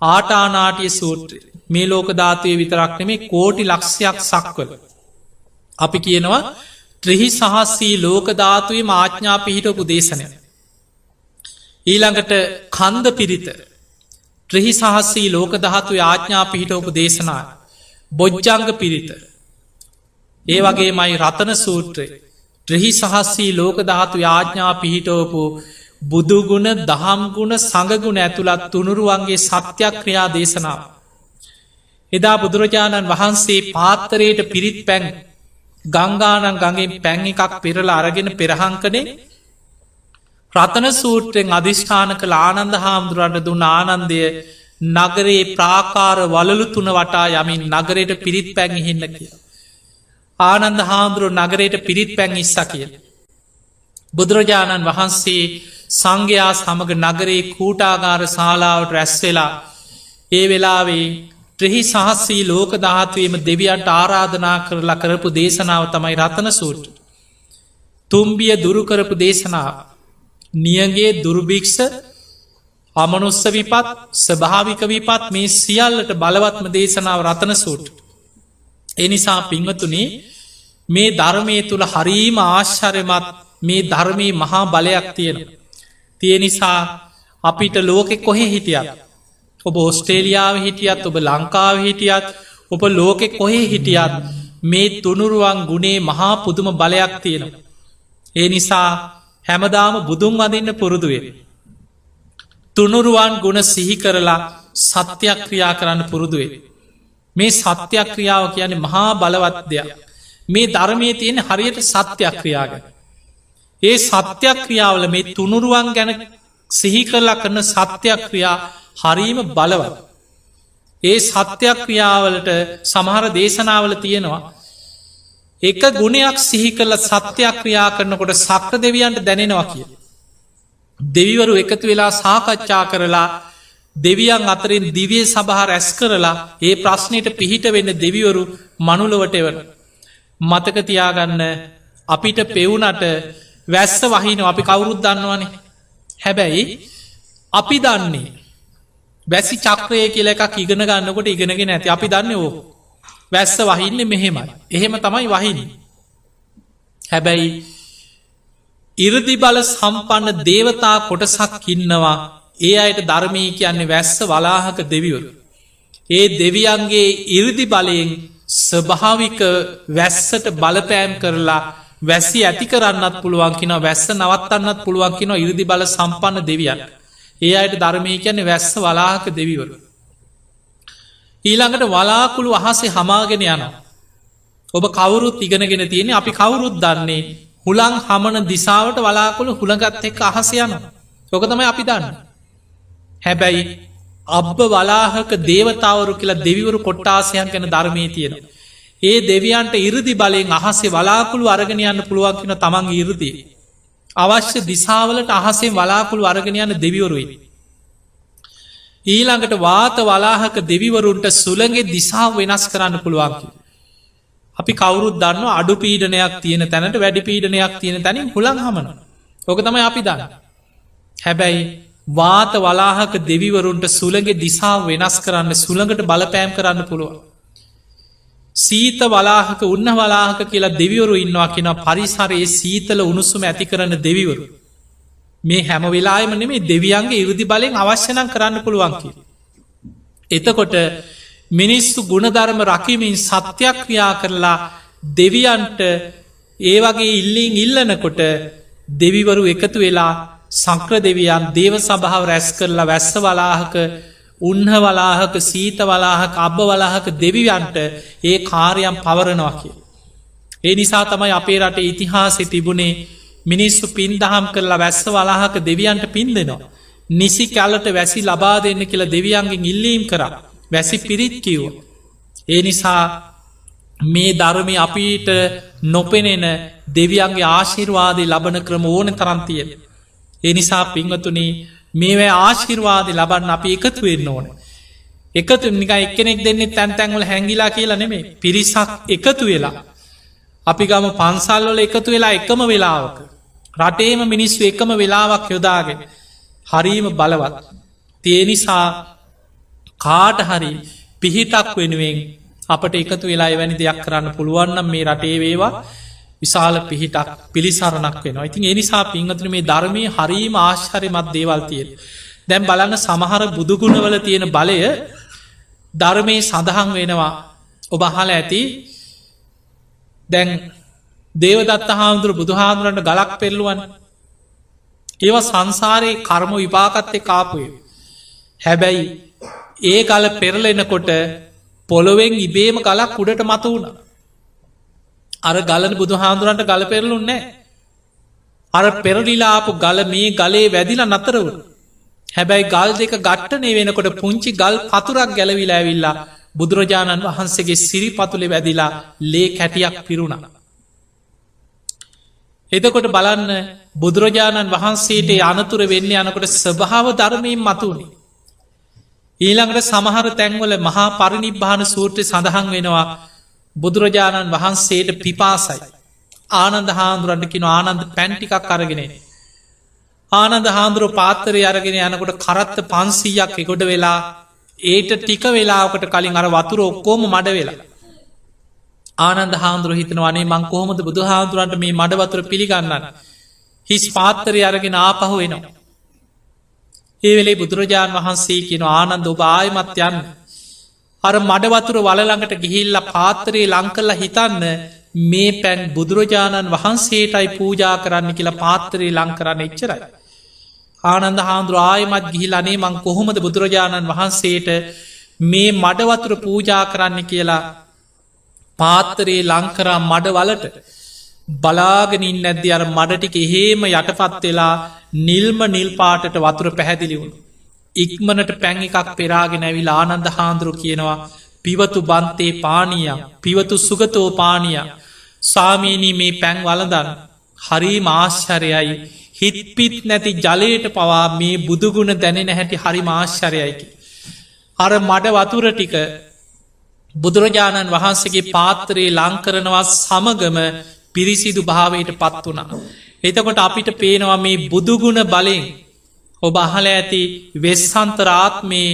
ආටානාටිය සූත්‍රය මේ ලෝක ධාතුවේ විතරක් නෙමේ කෝටි ලක්ෂයක් සක්වල. අපි කියනවා ත්‍රිහි සහස්සී ලෝක ධාතුවේ ආඥා පිහිටවපු දේශනය. ඊළඟට කන්ද පිරිත ත්‍රිහි සහස්සී ලෝක ධාතුවේ ආඥා පිහිටවපු දේශනා බොජ්ජංග පිරිත ඒ වගේ මයි රතන සූත්‍රය ත්‍රිහි සහස්සී ලෝක ධාතු ආඥා පිහිටවපු බුදුගුණ දහම්ගුණ සඟගුණ ඇතුළත් තුනුරුවන්ගේ සත්‍යක්‍රියා දේශනාව. එදා බුදුරජාණන් වහන්සේ පාත්තරයට පිරිත් පැන් ගංගානං ගඟෙන් පැන් එකක් පෙරලා අරගෙන පෙරහංකනේ රතන සූත්‍රයෙන් අධිෂ්ඨාන කළ ආනන්ද හාමුදුරන්ට දුන්න ආනන්දය නගරේ ප්‍රාකාර වලලු තුන වටා යමින් නගරයට පිරිත් පැන් ඉහින්න කිය. ආනන්ද හාමුදුරුව නගරයට පිරිත් පැන් ඉස්ස කිය. බුදුරජාණන් වහන්සේ සංඝයා සමග නගරේ කූටාගාර ශාලාවට රැස්වෙලා ඒ වෙලාවේ ත්‍රෙහි සහස්සී ලෝක ධාත්වයම දෙවියන්ට ආරාධනා කරලා කරපු දේශනාව තමයි රතන සූට්. තුම්බිය දුරුකරපු දේශනාව. නියගේ දුර්භික්ෂ අමනුස්ස විපත් ස්භාවික විපත් මේ සියල්ලට බලවත්ම දේශනාව රතන සූට්. එනිසා පිංවතුනේ මේ ධර්මය තුළ හරීම ආශ්චර්යමත් මේ ධර්මී මහා බලයක් තියෙන. තිය නිසා අපිට ලෝකෙ කොහෙ හිටියත් ඔබ ඔස්ට්‍රේලියාව හිටියත් ඔබ ලංකාව හිටියත් ඔබ ලෝකෙ කොහෙ හිටියත් මේ තුනුරුවන් ගුණේ මහා පුදුම බලයක් තියෙන. ඒ නිසා හැමදාම බුදුන් වදින්න පුරුදුවේ. තුනුරුවන් ගුණ සිහි කරලා සත්‍යයක් ක්‍රියා කරන්න පුරුදුවේ. මේ සත්‍යයක් ක්‍රියාව කියන්නේ මහා බලවත් දෙයක්. මේ ධර්මය තියෙන හරියට සත්‍යයක් ක්‍රියාග. ඒ සත්‍යයක් ක්‍රියාවල මේ තුනුරුවන් ගැන සිහි කරලා කරන සත්‍යයක් ක්‍රියා හරීම බලවත්. ඒ සත්‍යයක් ක්‍රියාවලට සමහර දේශනාවල තියෙනවා. එක ගුණයක් සිහි කරල සත්‍යයක් ක්‍රියා කරනකොට සක්‍ර දෙවියන්ට දැනෙනවා කිය. දෙවිවරු එකතු වෙලා සාකච්ඡා කරලා දෙවියන් අතරින් දිවිය සභහා රැස් කරලා ඒ ප්‍රශ්නයට පිහිට වෙන්න දෙවිවරු මනුලවට එවන. මතකතියාගන්න අපිට පෙවුනට වැස්ස වහින අපි කවුරුත් දන්නවනේ. හැබැයි අපි දන්නේ වැසි චක්‍රය කියල එකක් ඉගෙන ගන්නකොට ඉගෙනගෙන ඇති අපි දන්න ඕ වැස්ස වහින්නේ මෙහෙමයි. එහෙම තමයි වහිනි. හැබැයි ඉරදි බල සම්පන්න දේවතා කොටසක් ඉන්නවා ඒ අයට ධර්මය කියන්නේ වැස්ස වලාහක දෙවිවරු. ඒ දෙවියන්ගේ ඉරදි බලයෙන් ස්වභාවික වැස්සට බලපෑම් කරලා වැසි ඇති කරන්නත් පුළුවන්කින වැස්ස නවත්තන්නත් පුළුවන්කින ඉරදි බල සම්පන්න දෙවියන්. ඒ අයට ධර්මය කියන්නේ වැස්ස වලාහක දෙවිවරු. ඊළඟට වලාකුළු අහසේ හමාගෙන යන. ඔබ කවුරුත් ඉගෙනගෙන තියෙන අපි කවුරුත් දන්නේ හුළං හමන දිසාවට වලාකුළු හුළගත් එක්ක අහස යන. ඔක තමයි අපි දන්න. හැබැයි අබ්බ වලාහක දේවතාවරු කියලා දෙවිවරු කොට්ටාසයන් ගැන ධර්මය තියෙන. ඒ දෙවියන්ට ඉරදි බලයෙන් අහසේ වලාකුළු අරගෙන යන්න පුළුවන්කින තමන් ඉරදී. අවශ්‍ය දිසාවලට අහසේ වලාකුළු අරගෙන යන්න දෙවිවරුයි. ඊළඟට වාත වලාහක දෙවිවරුන්ට සුළගේ දිසාාව වෙනස් කරන්න පුළුවන්කි. අපි කවුරුත් දන්න අඩු පීඩනයක් තියෙන තැනට වැඩි පීඩනයක් තියෙන තැනින් හුළන් හමන. ඕක තමයි අපි දන්න. හැබැයි වාත වලාහක දෙවිවරුන්ට සුළගේ දිසාාව වෙනස් කරන්න සුළඟට බලපෑම් කරන්න පුළුවන්. සීත වලාහක උන්න වලාහක කියලා දෙවිවරු ඉන්නවා කියෙන පරිසරයේ සීතල උණුසුම ඇති කරන්න දෙවිවරු. මේ හැම වෙලායම නෙමේ දෙවියන්ගේ ඉරුදි බලෙන් අවශ්‍යනං කරන්න පුළුවන්කි. එතකොට මිනිස්සු ගුණධර්ම රකිමින් සත්‍යයක් ක්‍රියා කරලා දෙවියන්ට ඒ වගේ ඉල්ලින් ඉල්ලනකොට දෙවිවරු එකතු වෙලා සංක්‍ර දෙවියන් දේව සභාව රැස් කරලා වැස්ස වලාහක උන්හ වලාහක සීත වලාහක අබ්බ වලාහක දෙවියන්ට ඒ කාර්යම් පවරනවා කිය. ඒ නිසා තමයි අපේ රට ඉතිහාසෙ තිබුණේ මිනිස්සු පින් දහම් කරලා වැස්ස වලාහක දෙවියන්ට පින් දෙනවා. නිසි කැලට වැසි ලබා දෙන්න කියලා දෙවියන්ගෙන් ඉල්ලීම් කර වැසි පිරිත් කිව්ව. ඒ නිසා මේ ධර්මය අපිට නොපෙනෙන දෙවියන්ගේ ආශිර්වාදය ලබන ක්‍රම ඕන තරන්තිය. ඒ නිසා පිංහතුනි මේවැ ආශිර්වාදය ලබන්න අපි එකතු වෙන්න ඕන. එකතු නික එක්කෙනෙක් දෙන්නේ තැන්තැන්වල හැඟිලා කියලා නෙමේ පිරිසක් එකතු වෙලා. අපි ගම පන්සල්වල එකතු වෙලා එකම වෙලාවක. රටේම මිනිස්සු එකම වෙලාවක් යොදාගෙන. හරීම බලවත්. තිය නිසා කාට හරි පිහිටක් වෙනුවෙන් අපට එකතු වෙලා වැනි දෙයක් කරන්න පුළුවන්නම් මේ රටේ වේවා විශාල පිහිටක් පිළිසරණක් වෙන. ඉතින් එනිසා පිංහතුන මේ ධර්මය හරීම ආශ්චර්යමත් දේවල් තියෙන. දැම් බලන්න සමහර බුදුගුණවල තියෙන බලය ධර්මය සඳහන් වෙනවා ඔබහල ඇති දැන් දේවදත්ත හාමුදුර බුදුහාමුදුරන්ට ගලක් පෙරලුවන් ඒව සංසාරයේ කර්ම විපාකත්තය කාපුය. හැබැයි ඒ ගල පෙරලෙනකොට පොළොවෙන් ඉබේම ගලක් උඩට මත වුණ. අර ගලන බුදු හාමුදුරන්ට ගල පෙරලුන්නේ අර පෙරලිලාපු ගල මේ ගලේ වැදිලා නතරවු. හැබැයි ගල් දෙක ගට්ටනේ වෙනකොට පුංචි ගල් පතුරක් ගැලවිලා ඇවිල්ලා බුදුරජාණන් වහන්සේගේ සිරි පතුලේ වැදිලා ලේ කැටියක් පිරුණා. එතකොට බලන්න බුදුරජාණන් වහන්සේට අනතුර වෙන්න යනකොට ස්වභාව ධර්මයෙන් මතුුණේ. ඊළඟට සමහර තැන්වල මහා පරිනිබ්බාන සූත්‍රය සඳහන් වෙනවා බුදුරජාණන් වහන්සේට පිපාසයි. ආනන්ද හාමුදුරන්ට කියෙන ආනන්ද පැන්ටිකක් අරගෙන. ආනන්ද හාමුදුරුව පාත්තරය අරගෙන යනකොට කරත්ත 500ක් එකොට වෙලා ඒට ටික වෙලාකට කලින් අර වතුර ඔක්කෝම මඩ වෙලා. ආනන්ද හාමුදුරුව හිතනවනේ මං කොහොමද බුදු හාමුදුරන්ට මේ මඩ වතුර පිළිගන්නන්න. හිස් පාත්තරය අරගෙන ආපහු වෙනවා. ඒ වෙලේ බුදුරජාණන් වහන්සේ කියන ආනන්ද ඔබ ආයමත් යන්න. අර මඩවතුර වලළඟට ගිහිල්ල පාත්තරයේ ලංකල්ලා හිතන්න මේ පැන් බුදුරජාණන් වහන්සේටයි පූජා කරන්න කියලා පාත්තරයේ ලං කරන්න එච්චරයි. ආනන්ද හාමුදුරුව ආයමත් ගිහිලනේ මං කොහොමද බුදුරජාණන් වහන්සේට මේ මඩවතුර පූජා කරන්න කියලා පාත්තරයේ ලංකරා මඩවලට බලාගෙනින් නැද්දි අර මඩටික එහෙම යටපත් වෙලා නිල්ම නිල් පාටට වතුර පැහැදිලි වුණු. ඉක්මනට පැන් එකක් පෙරාගෙන ඇවිල් ආනන්ද හාන්දුරු කියනවා පිවතු බන්තේ පානිය පිවතු සුගතෝ පානිය සාමීනී මේ පැන් වලදන් හරි මාශ්චරයයි හිත් පිත් නැති ජලයට පවා මේ බුදුගුණ දැනෙන හැටි හරි මාශ්චරයයිකි. අර මඩ වතුර ටික බුදුරජාණන් වහන්සේගේ පාත්තරයේ ලංකරනවා සමගම පිරිසිදු භාවයට පත් වුණා. එතකොට අපිට පේනවා මේ බුදුගුණ බලෙන් ඔබ අහල ඇති වෙස්සන්තරාත්මේ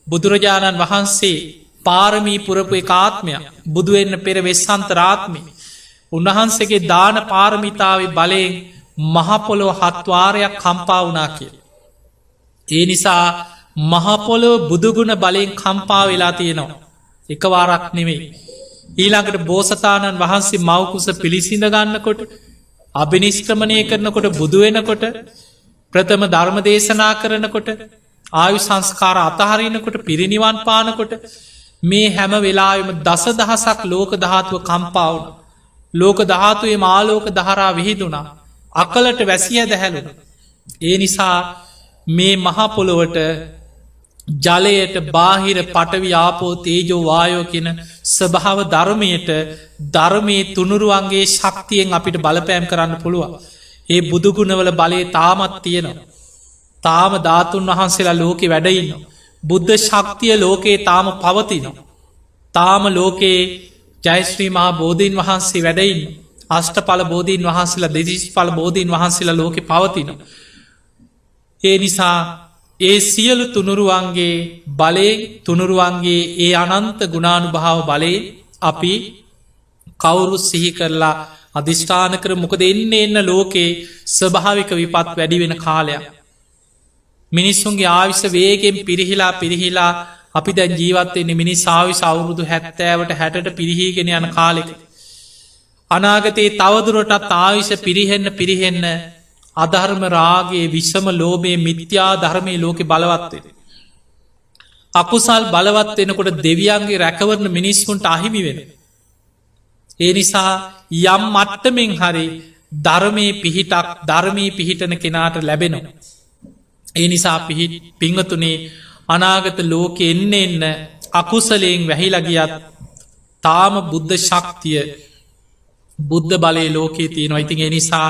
බුදුරජාණන් වහන්සේ පාරමී පුරපු ආත්මය බුදුවෙන්න පෙර වෙස්සන්තරාත්මේ උන්වහන්සේගේ දාන පාරමිතාව බලයෙන් මහපොලොව හත්වාරයක් කම්පා වනා කිය. ඒ නිසා මහපොලොව බුදුගුණ බලයෙන් කම්පා වෙලා තියෙනවා. එකවාරක් නෙවෙයි. ඊළඟට බෝසතාණන් වහන්සේ මවකුස පිළිසිඳ ගන්නකොට අභිනිස්ක්‍රමණය කරනකොට බුදුවෙනකොට ප්‍රථම ධර්ම දේශනා කරනකොට ආයු සංස්කාර අතහරිනකොට පිරිනිවන් පානකොට මේ හැම වෙලාම දස දහසක් ලෝක ධාතුව කම්පාවුණ. ලෝක ධාතුවේ මාලෝක දහරා විහිදුනා. අකලට වැසිය දැහැලුණ. ඒ නිසා මේ මහපොළොවට ජලයට බාහිර පටවි ආපෝ තේජෝ වායෝ කියන ස්වභාව ධර්මයට ධර්මයේ තුනුරුවන්ගේ ශක්තියෙන් අපිට බලපෑම් කරන්න පුළුවන්. ඒ බුදුගුණවල බලය තාමත් තියෙනවා. තාම ධාතුන් වහන්සේලා ලෝකෙ වැඩඉන්න. බුද්ධ ශක්තිය ලෝකයේ තාම පවතිනවා. තාම ලෝකයේ ජයශ්‍රී මහා බෝධීන් වහන්සේ වැඩඉන්න. අෂ්ට පල බෝධීන් වහන්සේලා දෙදිස් පල බෝධීන් වහන්සේලා ලෝකෙ පවතිනවා. ඒ නිසා ඒ සියලු තුනුරුවන්ගේ බලය තුනුරුවන්ගේ ඒ අනන්ත ගුණානු භාව බලය අපි කවුරු සිහි කරලා අධිෂ්ඨාන කර මොකද එන්න ලෝකයේ ස්වභාවික විපත් වැඩි වෙන කාලයක්. මිනිස්සුන්ගේ ආවිස වේගෙන් පිරිහිලා අපි දැන් ජීවත්වයන්නේ මිනිස් ආවිස අවුරුදු 70ට 60ට පිරිහීගෙන යන කාලෙක. අනාගතයේ තවදුරටත් ආවිස පිරිහෙන්න අධර්ම රාගේ විෂම ලෝබයේ මිත්‍යා ධර්මය ලෝකෙ බලවත්වෙන. අකුසල් බලවත් වෙනකොට දෙවියන්ගේ රැකවරණ මිනිස්සුන්ට අහිමි වෙන. ඒ නිසා යම් මට්ටමෙන් හරි ධර්මය පිහිටක් ධර්මී පිහිටන කෙනාට ලැබෙනවා. ඒ නිසා පිංහතුනේ අනාගත ලෝක එන්න අකුසලයෙන් වැහිලගියත් තාම බුද්ධ ශක්තිය බුද්ධ බලය ලෝකයේ තියෙනවා. ඉතින් එනිසා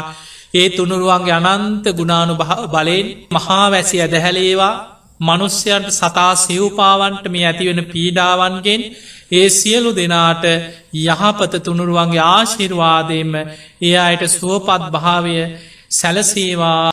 ඒ තුනුරුවන්ගේ අනන්ත ගුණානු බලයෙන් මහා වැසි ඇදහැලේවා මනුස්්‍යයන්ට සතා සිව්පාවන්ට මේ ඇතිවෙන පීඩාවන්ගෙන් ඒ සියලු දෙනාට යහපත තුනුරුවන්ගේ ආශිර්වාදයම ඒ අයට සුවපත් භාවය සැලසේවා.